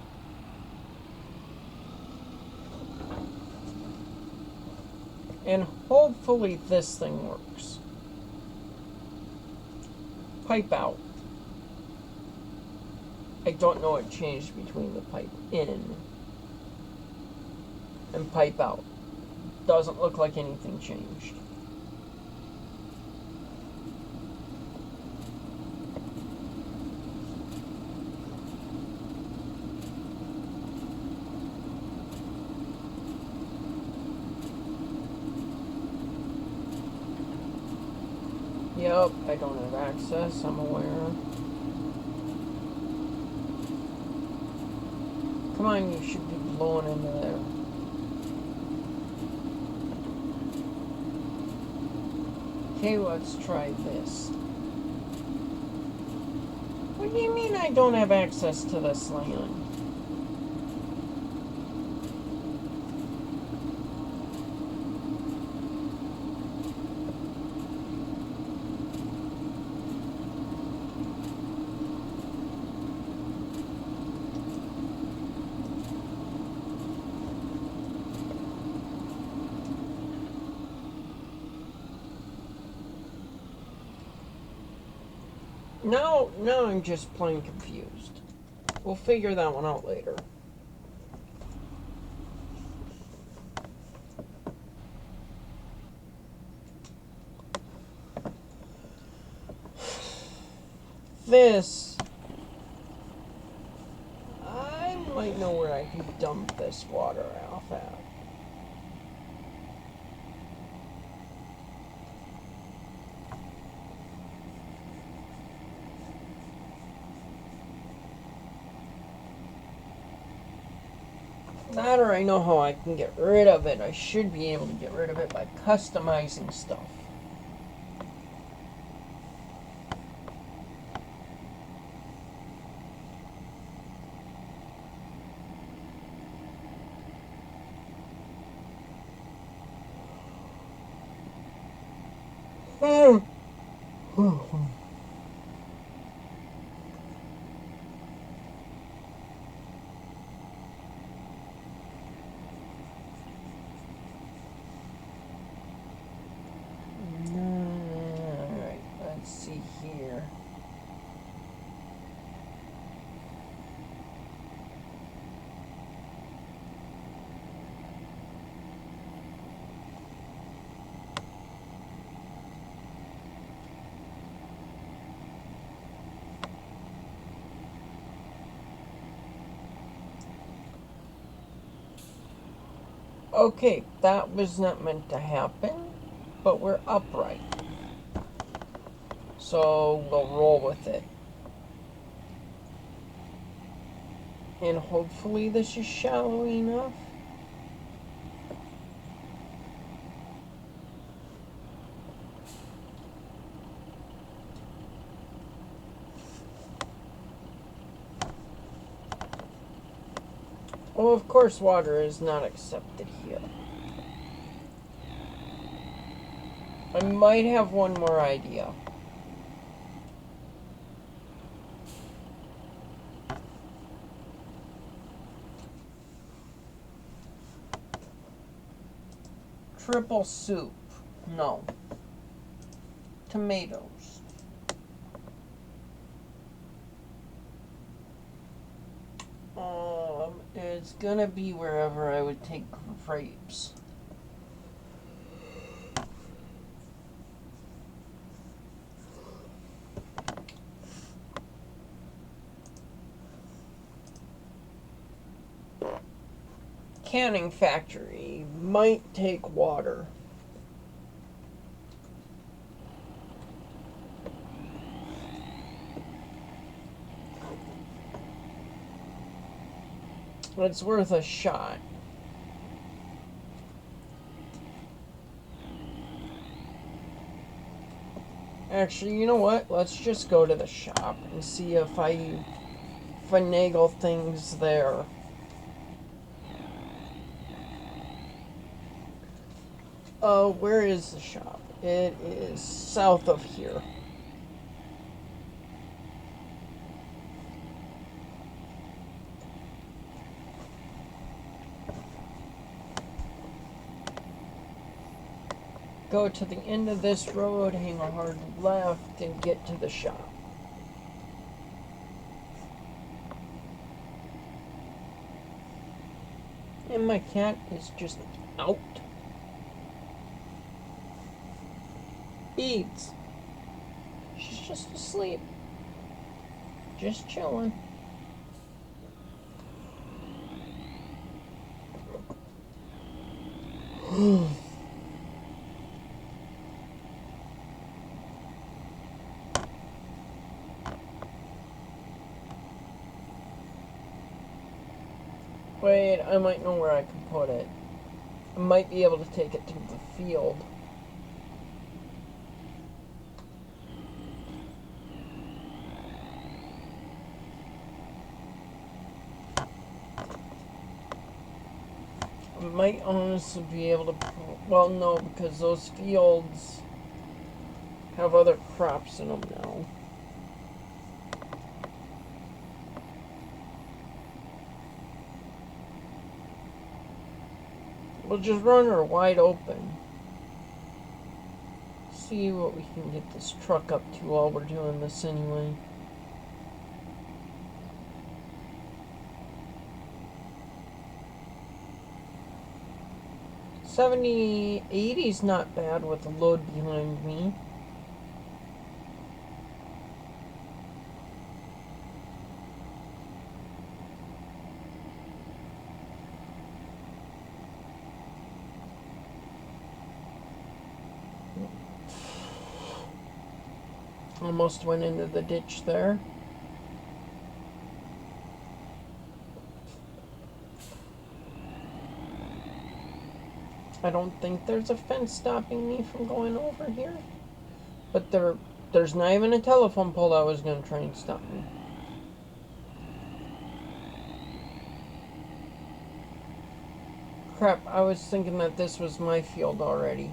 And hopefully this thing works. Pipe out. I don't know what changed between the pipe in and pipe out. Doesn't look like anything changed. Yep, I don't have access, I'm aware. Come on, you should be blowing into there. Okay, let's try this. What do you mean I don't have access to this land? Now I'm just plain confused. We'll figure that one out later. This, I might know where I can dump this water off at. That or I know how I can get rid of it. I should be able to get rid of it by customizing stuff. Okay, that was not meant to happen, but we're upright. So we'll roll with it. And hopefully this is shallow enough. Oh, of course water is not accepted here. I might have one more idea. Triple soup. No. Tomatoes. It's gonna be wherever I would take grapes. Canning factory might take water. It's worth a shot. Actually, you know what? Let's just go to the shop and see if I finagle things there. Where is the shop? It is south of here. Go to the end of this road, hang a hard left, and get to the shop. And my cat is just out. Beads. She's just asleep. Just chilling. Wait, I might know where I can put it. I might be able to take it to the field. I might honestly be able to... Well, no, because those fields have other crops in them now. We'll just run her wide open. See what we can get this truck up to while we're doing this anyway. $70, $80's not bad with the load behind me. Almost went into the ditch there. I don't think there's a fence stopping me from going over here. But there's not even a telephone pole that was going to try and stop me. Crap, I was thinking that this was my field already.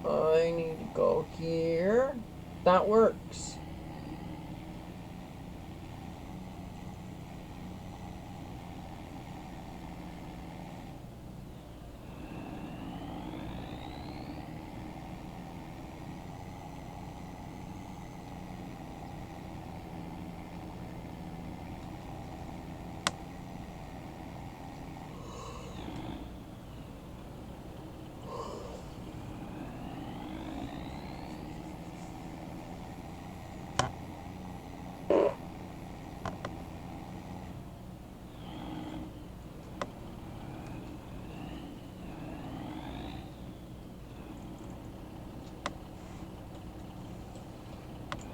I need to go here. That works.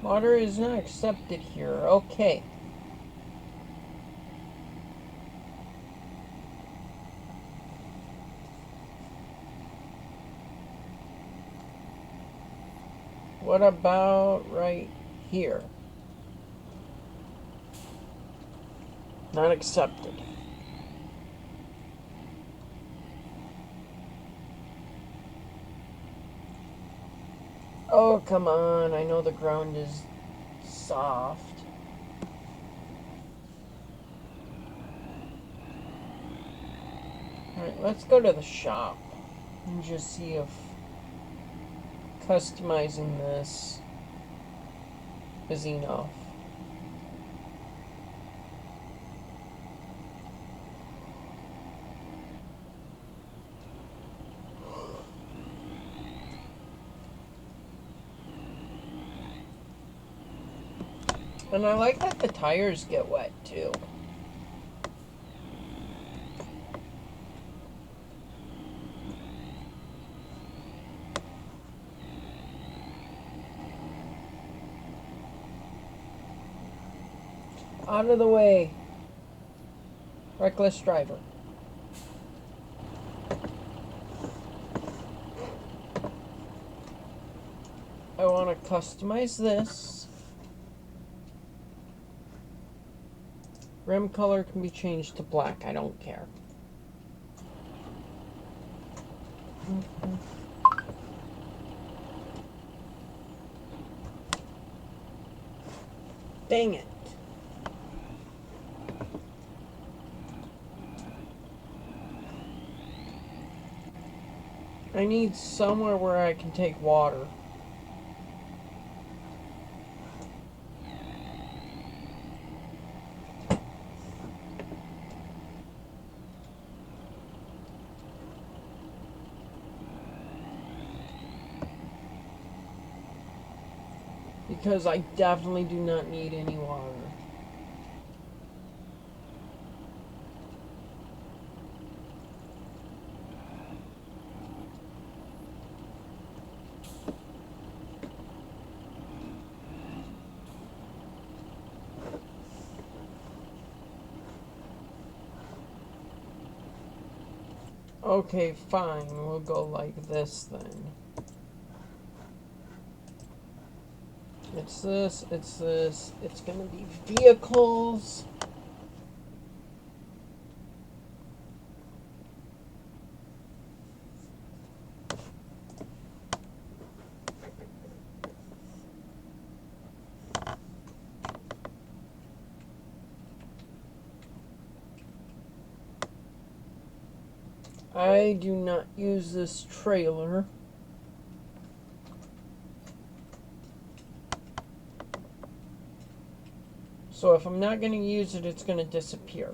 Water is not accepted here. Okay. What about right here? Not accepted. Oh, come on. I know the ground is soft. Alright, let's go to the shop and just see if customizing this is enough. And I like that the tires get wet too. Out of the way. Reckless driver. I want to customize this. Rim color can be changed to black. I don't care. Dang it. I need somewhere where I can take water. Because I definitely do not need any water. Okay, fine. We'll go like this then. It's this, it's this. It's gonna be vehicles. I do not use this trailer. So if I'm not going to use it, it's going to disappear.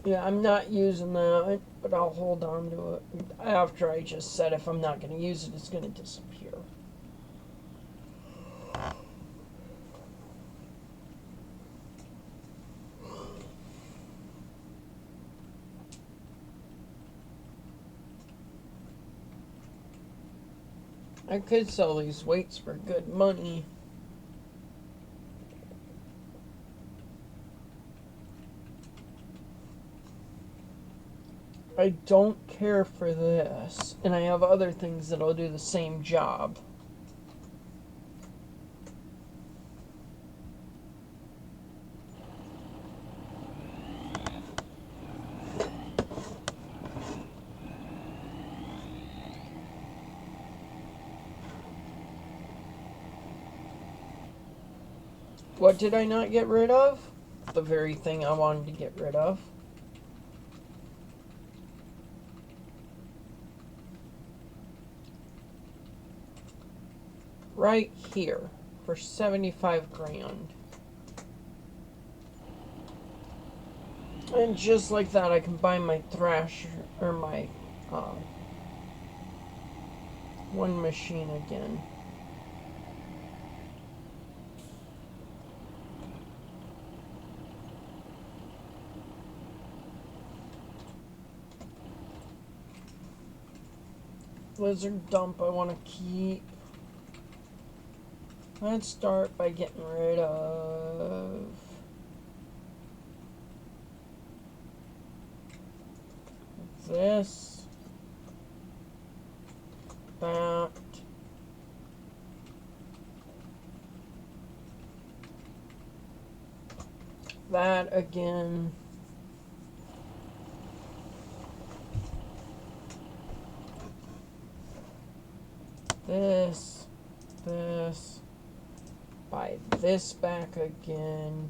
Yeah, I'm not using that, but I'll hold on to it. After I just said if I'm not going to use it, it's going to disappear. I could sell these weights for good money. I don't care for this, and I have other things that'll do the same job. What did I not get rid of? The very thing I wanted to get rid of. Right here for 75 grand. And just like that, I can buy my thrasher, or my one machine again. Lizard dump I want to keep. Let's start by getting rid of this, that, that again, this, buy this back again,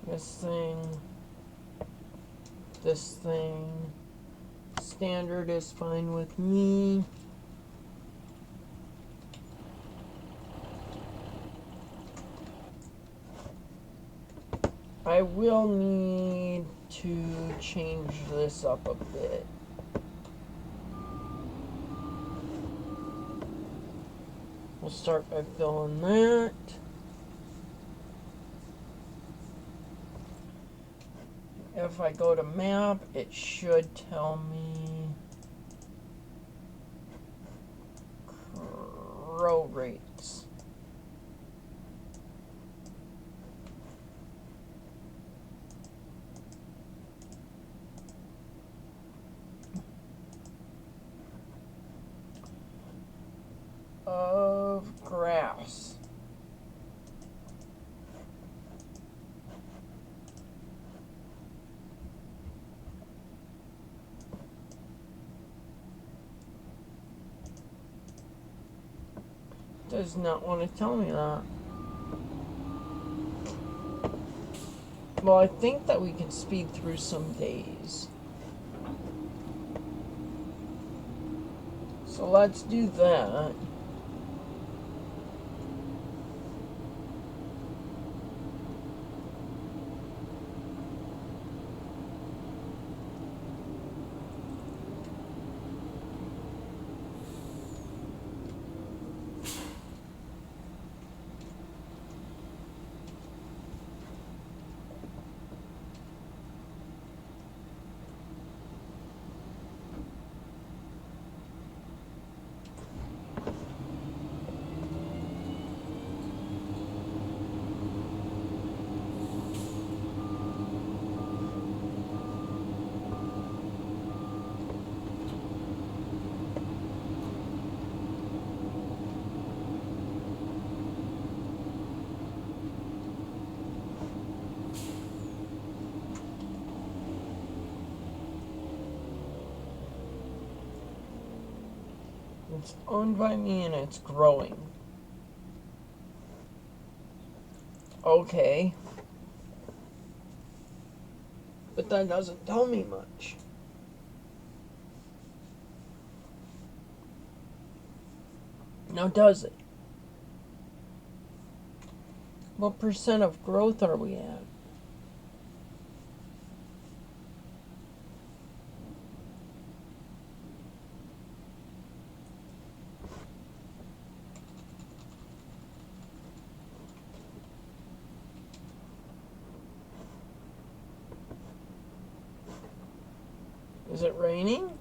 this thing, standard is fine with me. I will need to change this up a bit. We'll start by filling that. If I go to map, it should tell me grow rates. Of grass. Does not want to tell me that. Well, I think that we can speed through some days. So let's do that. It's owned by me and it's growing. Okay. But that doesn't tell me much. Now does it? What percent of growth are we at? Is it raining?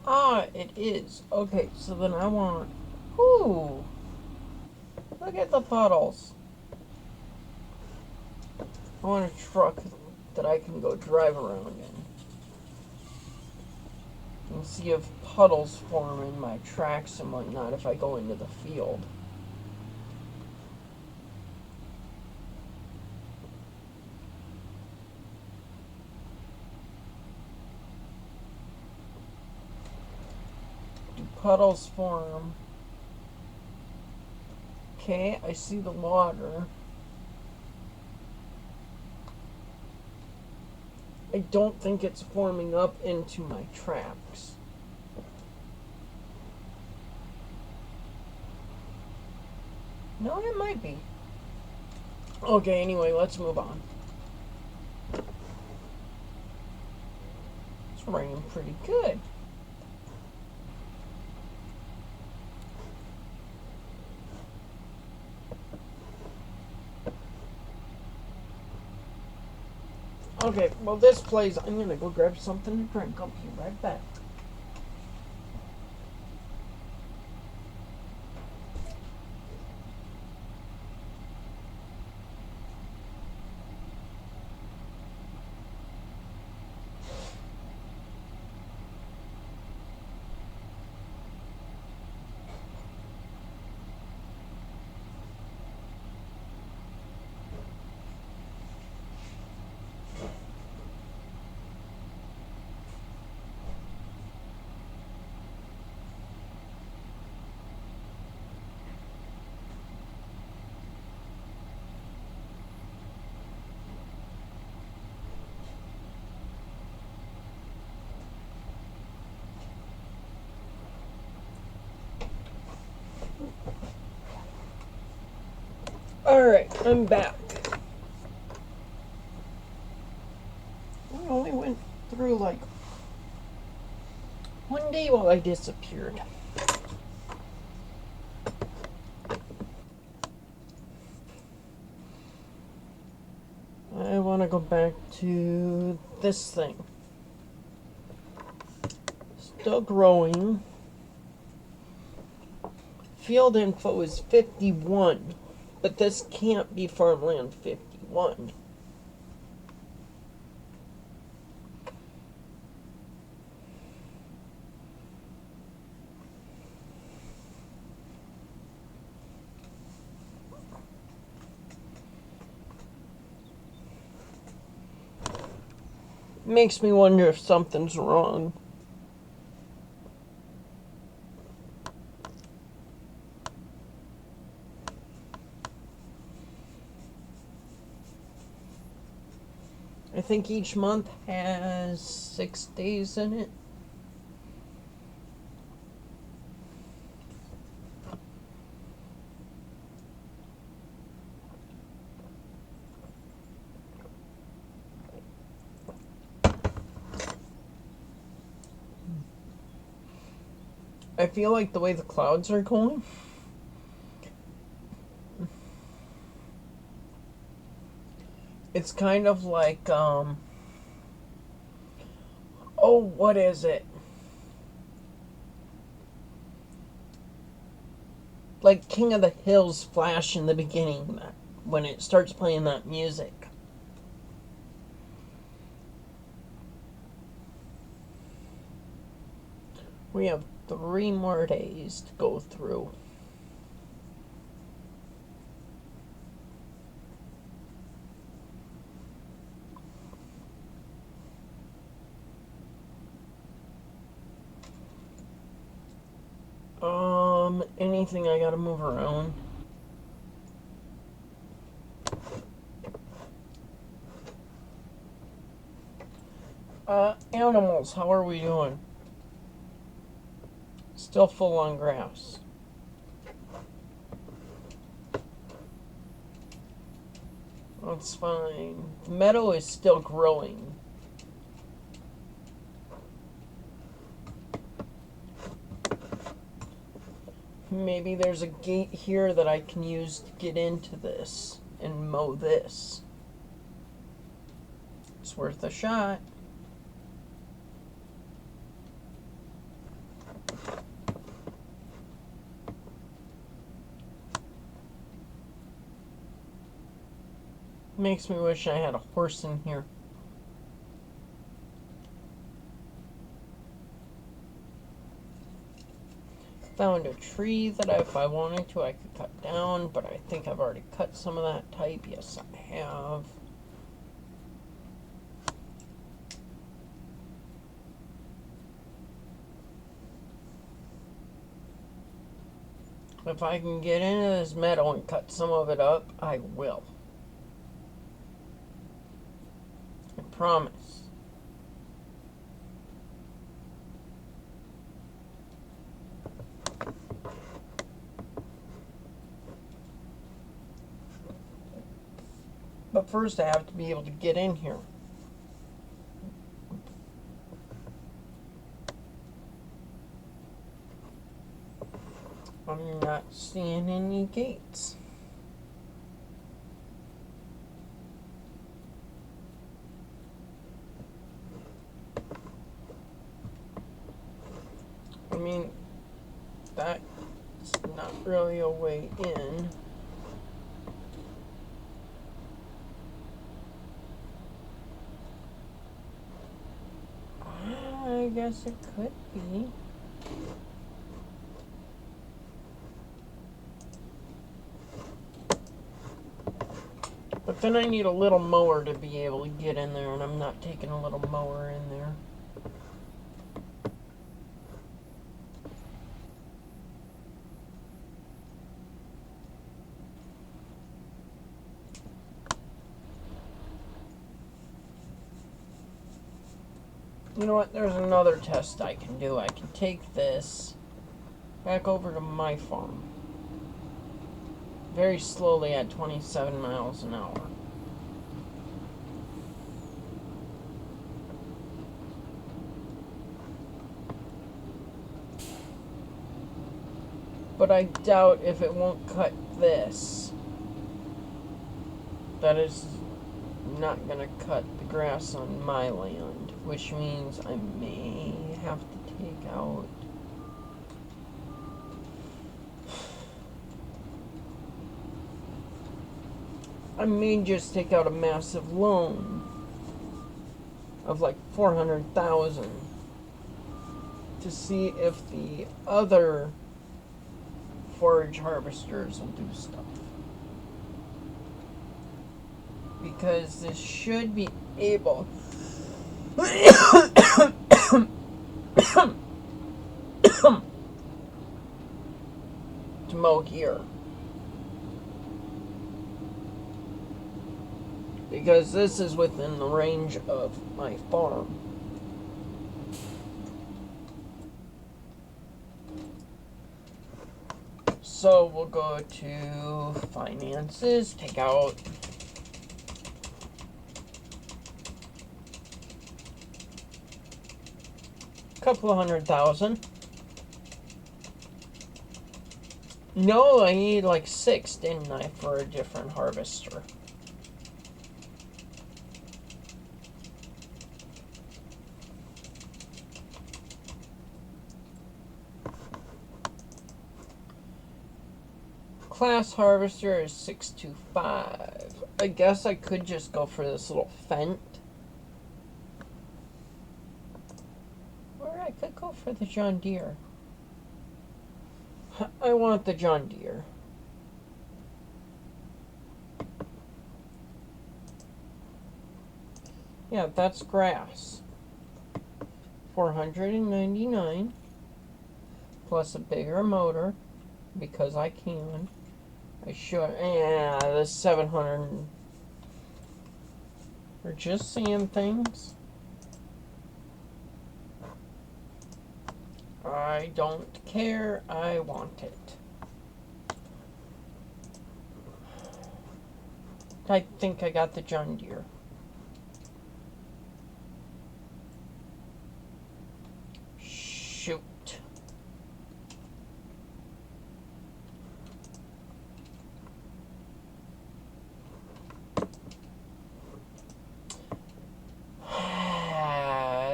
Ah, it is. Okay, so then I want... Ooh! Look at the puddles. I want a truck that I can go drive around in. And see if puddles form in my tracks and whatnot if I go into the field. Puddles form. Okay, I see the water. I don't think it's forming up into my tracks. No, it might be. Okay, anyway, let's move on. It's raining pretty good. Okay, well, this plays. I'm gonna go grab something to drink. I'll be right back. Alright, I'm back. I only went through like one day while I disappeared. I want to go back to this thing. Still growing. Field info is 51, but this can't be farmland 51. Makes me wonder if something's wrong. I think each month has 6 days in it. I feel like the way the clouds are going, it's kind of like, oh, what is it? Like King of the Hills Flash in the beginning, when it starts playing that music. We have 3 more days to go through. Anything I gotta move around? Animals, how are we doing? Still full on grass. That's fine. The meadow is still growing. Maybe there's a gate here that I can use to get into this and mow this. It's worth a shot. Makes me wish I had a horse in here. Found a tree that if I wanted to I could cut down, but I think I've already cut some of that type. Yes, I have. If I can get into this meadow and cut some of it up, I will. I promise. But first I have to be able to get in here. I'm not seeing any gates. mean, that's not really a way in. I guess it could be. But then I need a little mower to be able to get in there, and I'm not taking a little mower in there. You know what? There's another test I can do. I can take this back over to my farm very slowly at 27 miles an hour. But I doubt if it won't cut this. That is not going to cut the grass on my land, which means I may have to take out I may just take out a massive loan of like 400,000 to see if the other forage harvesters will do stuff. Because this should be able to mow here. Because this is within the range of my farm. So we'll go to finances, take out a couple of 100,000. No, I need like 6, didn't I, for a different harvester. Class harvester is 625. I guess I could just go for this little Fendt. Or I could go for the John Deere. I want the John Deere. Yeah, that's grass. 499 plus a bigger motor because I can. I should. Yeah, the 700. We're just seeing things. I don't care. I want it. I think I got the John Deere. Shoot.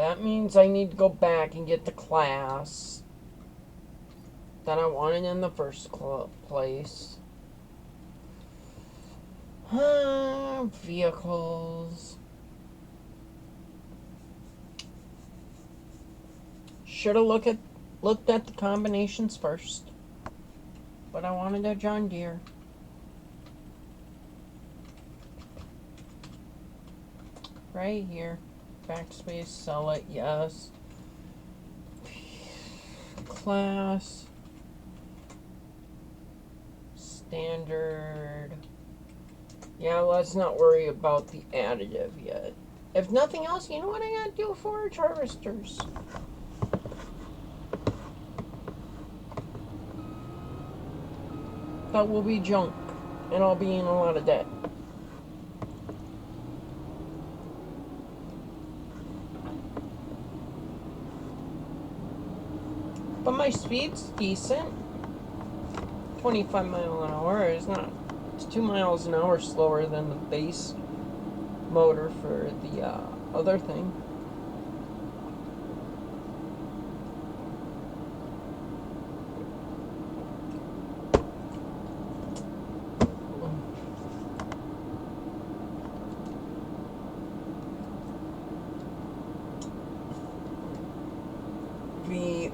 That means I need to go back and get the class that I wanted in the first place. Vehicles. Should have looked at the combinations first. But I wanted a John Deere. Right here. Backspace, sell it, yes. Class. Standard. Yeah, let's not worry about the additive yet. If nothing else, you know what I gotta do? Forage harvesters. That will be junk, and I'll be in a lot of debt. But my speed's decent. 25 miles an hour is not. It's 2 miles an hour slower than the base motor for the other thing.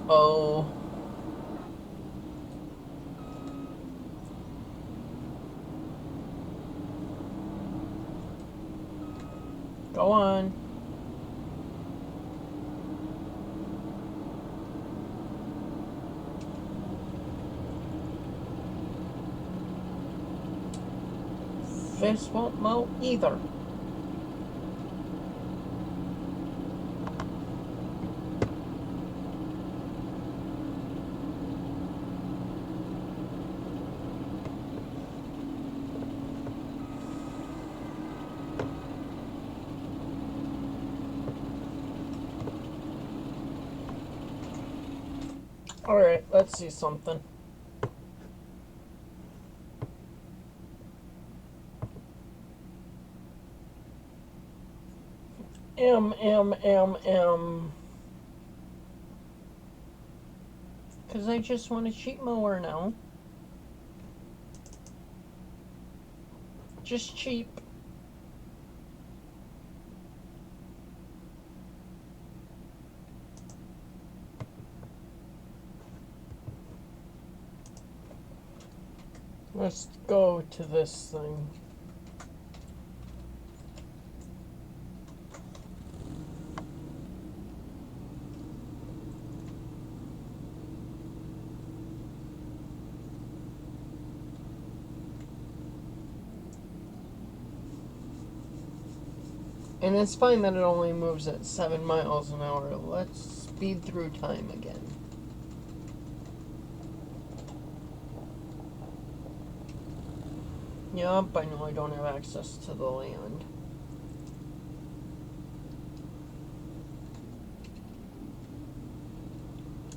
Uh-oh. Go on. This won't mow either. Alright, let's see something. Because I just want a cheap mower now. Just cheap. Let's go to this thing. And it's fine that it only moves at 7 miles an hour. Let's speed through time again. Yup, I know I don't have access to the land.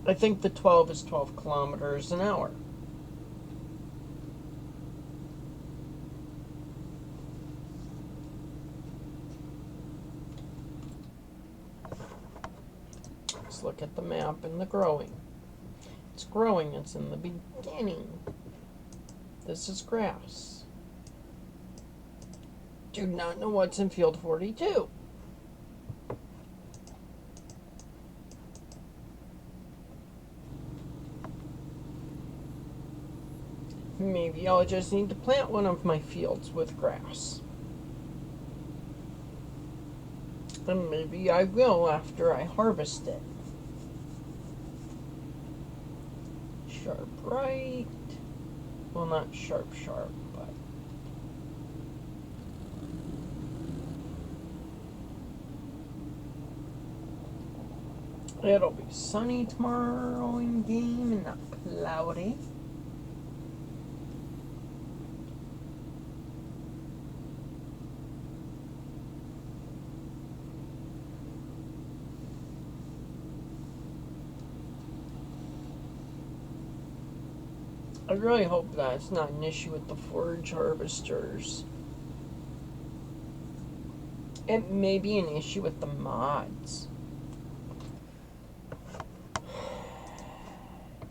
I think the 12 is 12 kilometers an hour. Let's look at the map and the growing. It's growing, it's in the beginning. This is grass. Do not know what's in field 42. Maybe I'll just need to plant one of my fields with grass. And maybe I will after I harvest it. Sharp right. Well, not sharp, but... It'll be sunny tomorrow in game and not cloudy. I really hope that's not an issue with the forage harvesters. It may be an issue with the mods.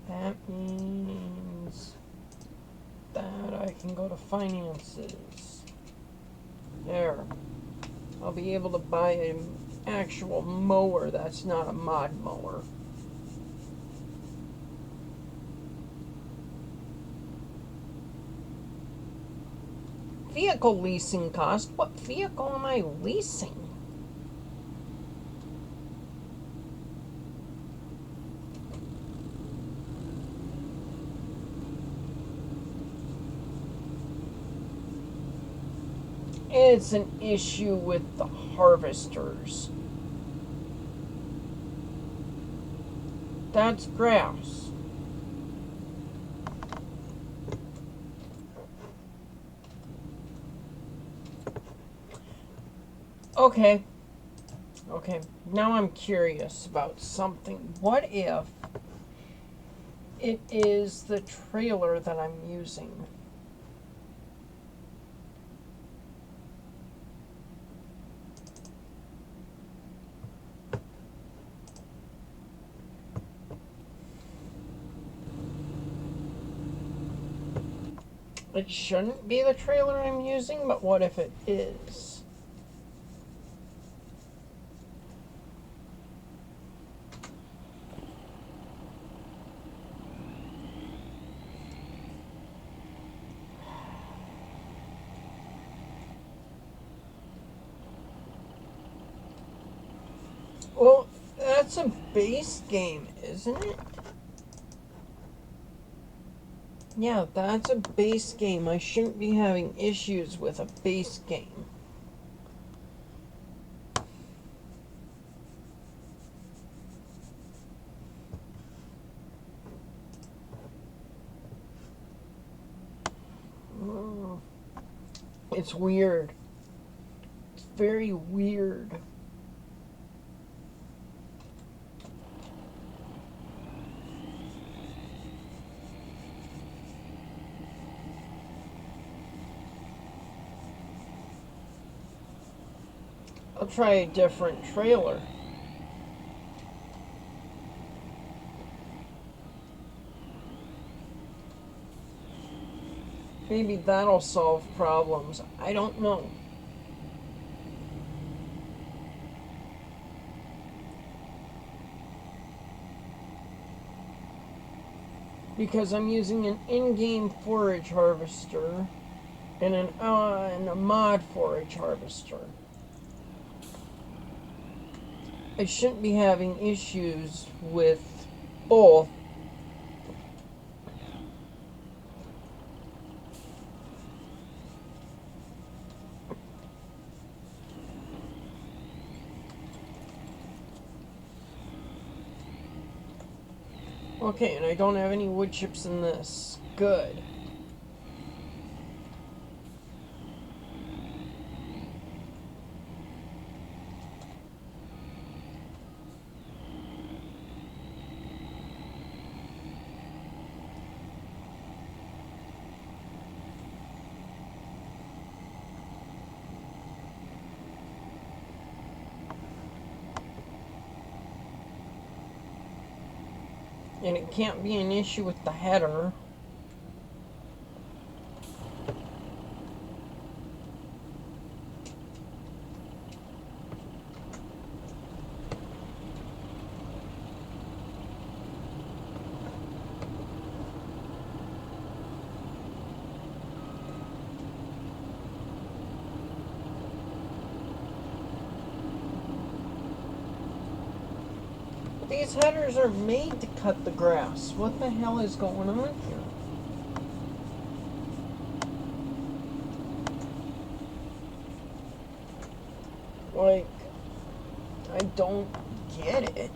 That means that I can go to finances. There. I'll be able to buy an actual mower that's not a mod mower. Vehicle leasing cost? What vehicle am I leasing? It's an issue with the harvesters. That's grass. Okay. Okay, now I'm curious about something. What if it is the trailer that I'm using? It shouldn't be the trailer I'm using, but what if it is? Well, that's a base game, isn't it? Yeah, that's a base game. I shouldn't be having issues with a base game. It's weird. It's very weird. I'll try a different trailer. Maybe that'll solve problems. I don't know. Because I'm using an in-game forage harvester and a mod forage harvester. I shouldn't be having issues with both. Okay, and I don't have any wood chips in this. Good. And it can't be an issue with the header. These headers are made to cut the grass. What the hell is going on here? Like, I don't get it.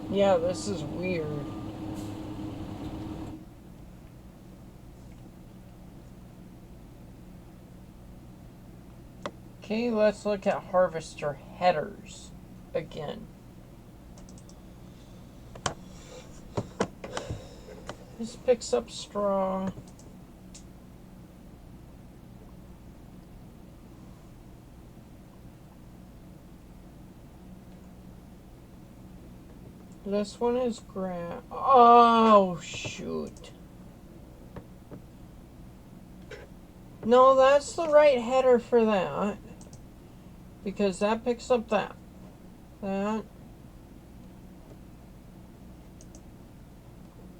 Yeah, this is weird. Okay, let's look at harvester headers again. This picks up straw. This one is grass. Oh, shoot. No, that's the right header for that. Because that picks up that.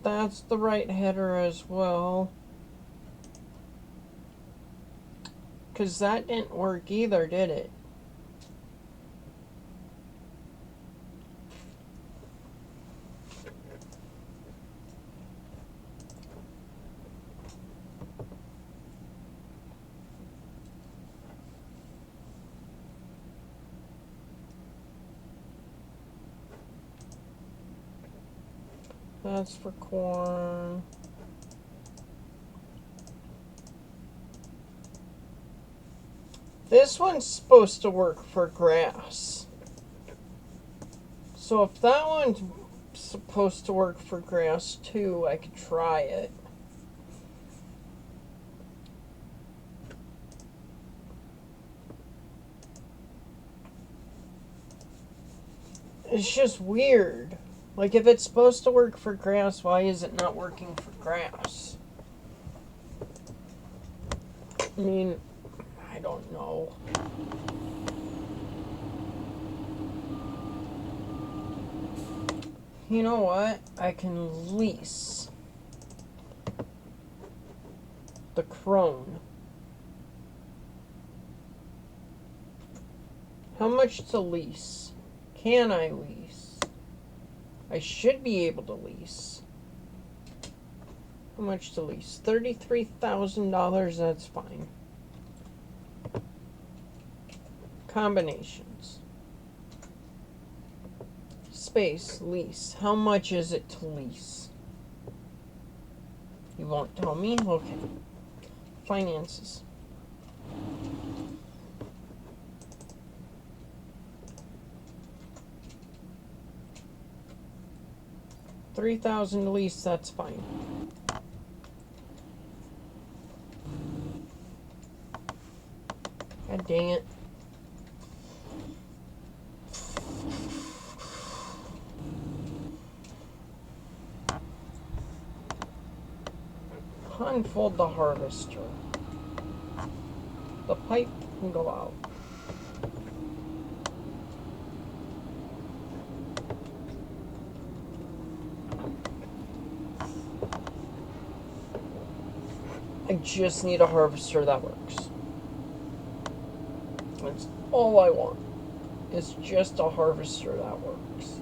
That's the right header as well. Because that didn't work either, did it? That's for corn. This one's supposed to work for grass. So if that one's supposed to work for grass too, I could try it. It's just weird. Like, if it's supposed to work for grass, why is it not working for grass? I mean, I don't know. You know what? I can lease the crone. How much to lease? Can I lease? I should be able to lease. How much to lease? $33,000, that's fine. Combinations. Space, lease. How much is it to lease? You won't tell me? Okay. Finances. $3,000 to lease, that's fine. God dang it. Unfold the harvester. The pipe can go out. I just need a harvester that works. That's all I want. It's just a harvester that works.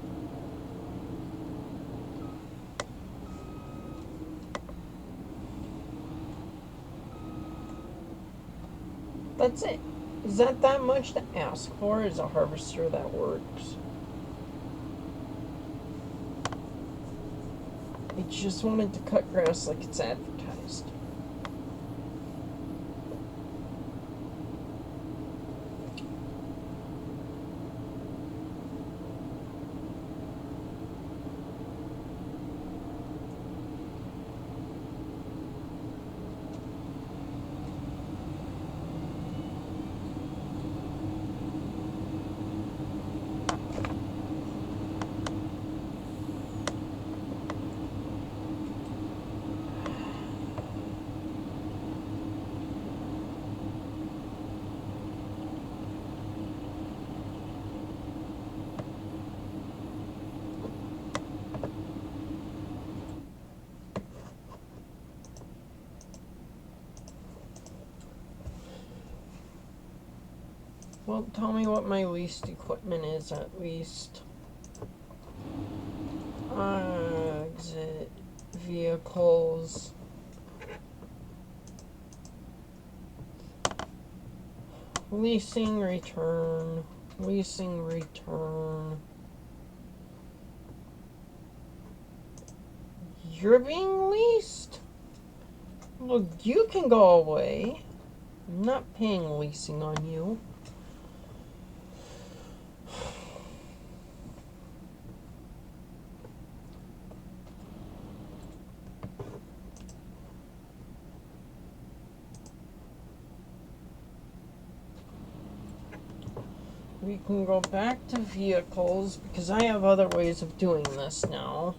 That's it. Is that much to ask for? Is a harvester that works? I just wanted to cut grass like it's advertised. Well, tell me what my leased equipment is at least. Exit vehicles. Leasing return. Leasing return. You're being leased? Well, you can go away. I'm not paying leasing on you. We can go back to vehicles because I have other ways of doing this now.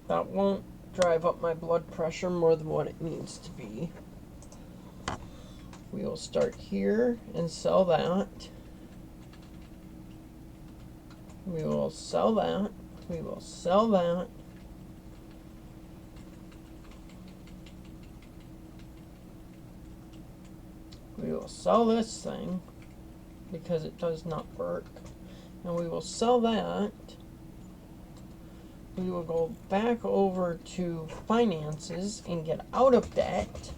That won't drive up my blood pressure more than what it needs to be. We will start here and sell that. We will sell that. We will sell that. We will sell this thing because it does not work. And we will sell that. We will go back over to finances and get out of debt.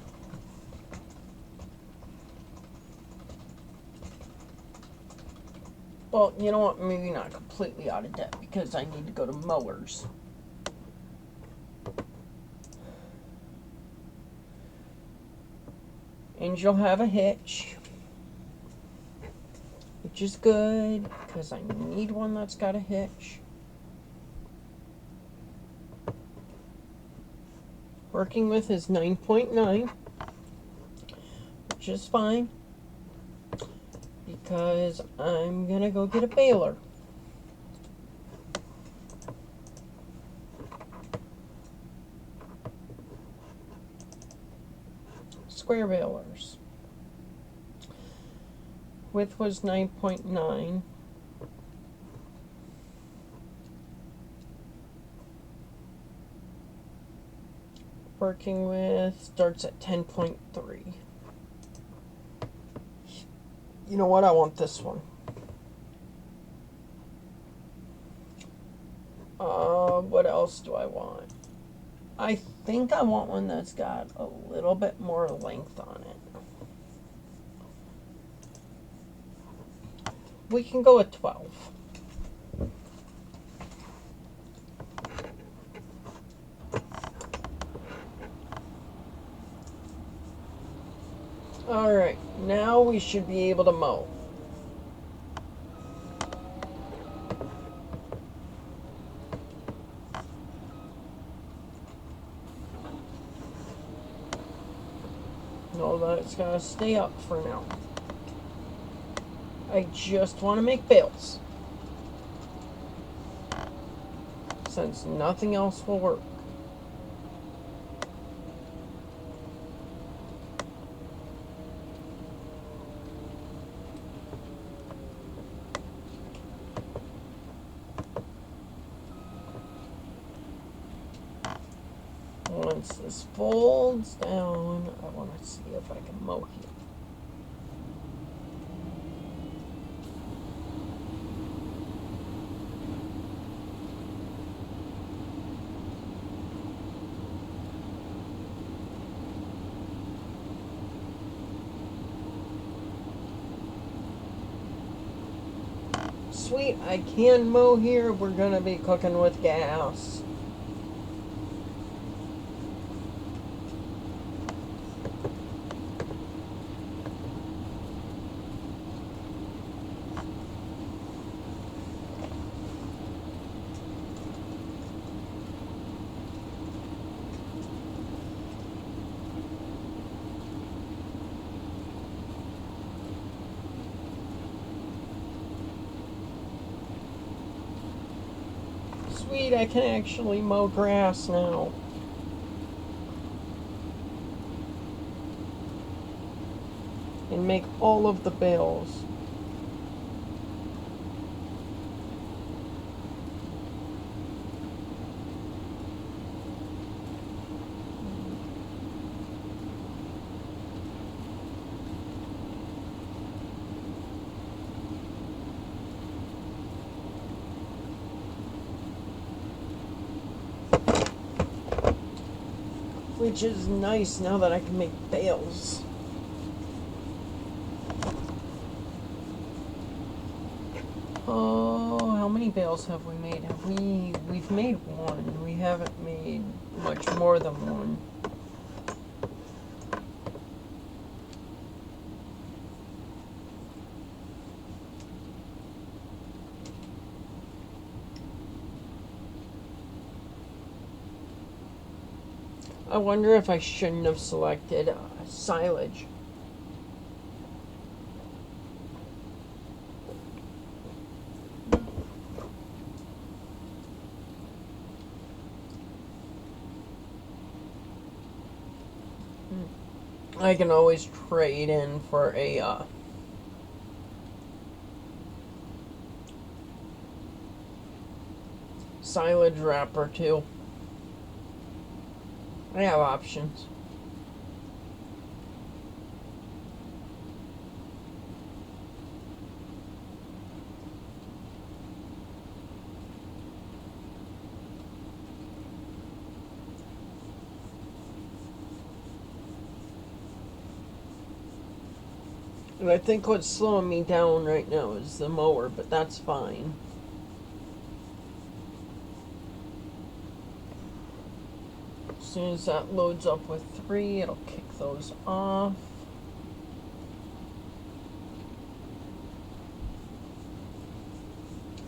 Well, you know what? Maybe not completely out of debt because I need to go to mowers. And you'll have a hitch, which is good because I need one that's got a hitch. Working with is 9.9, which is fine because I'm gonna go get a baler. square balers. Width was 9.9. Working with starts at 10.3. You know what? I want this one. What else do I want? I think I want one that's got a little bit more length on it. We can go with 12. Alright, now we should be able to mow. No, that's gonna stay up for now. I just want to make bales, since nothing else will work. Once this folds down, I want to see if I can mow here. Sweet, I can mow here. We're gonna be cooking with gas. Sweet, I can actually mow grass now. And make all of the bales. Which is nice now that I can make bales. Oh, how many bales have we made? We've made one. We haven't made much more than one. I wonder if I shouldn't have selected silage. I can always trade in for a silage wrapper too. I have options. And I think what's slowing me down right now is the mower, but that's fine. As soon as that loads up with 3, it'll kick those off.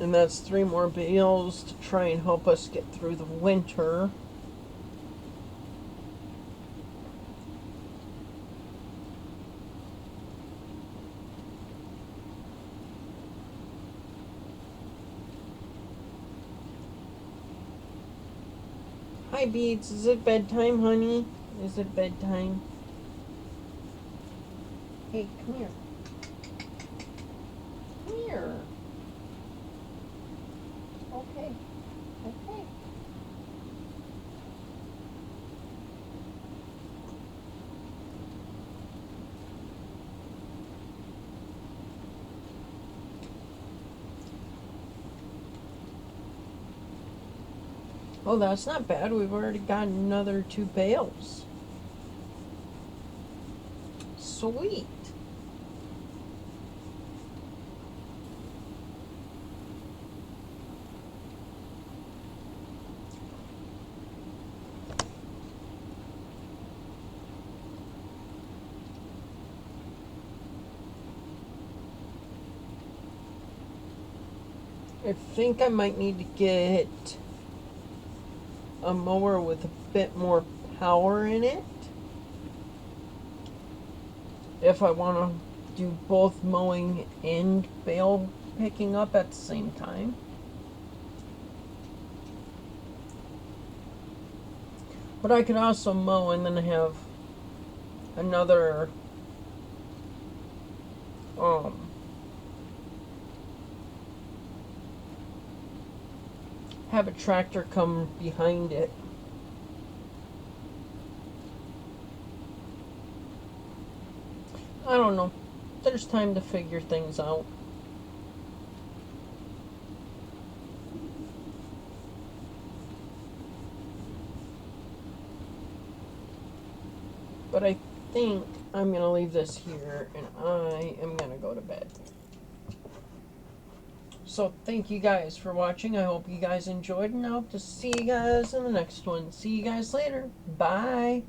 And that's 3 more bales to try and help us get through the winter. Hi, Beats. Is it bedtime, honey? Is it bedtime? Hey, come here. Come here. Okay. Okay. Oh, that's not bad. We've already got another 2 bales. Sweet. I think I might need to get a mower with a bit more power in it if I want to do both mowing and bale picking up at the same time. But I could also mow and then have another have a tractor come behind it. I don't know. There's time to figure things out. But I think I'm going to leave this here and I am going to go to bed. So thank you guys for watching. I hope you guys enjoyed and I hope to see you guys in the next one. See you guys later. Bye.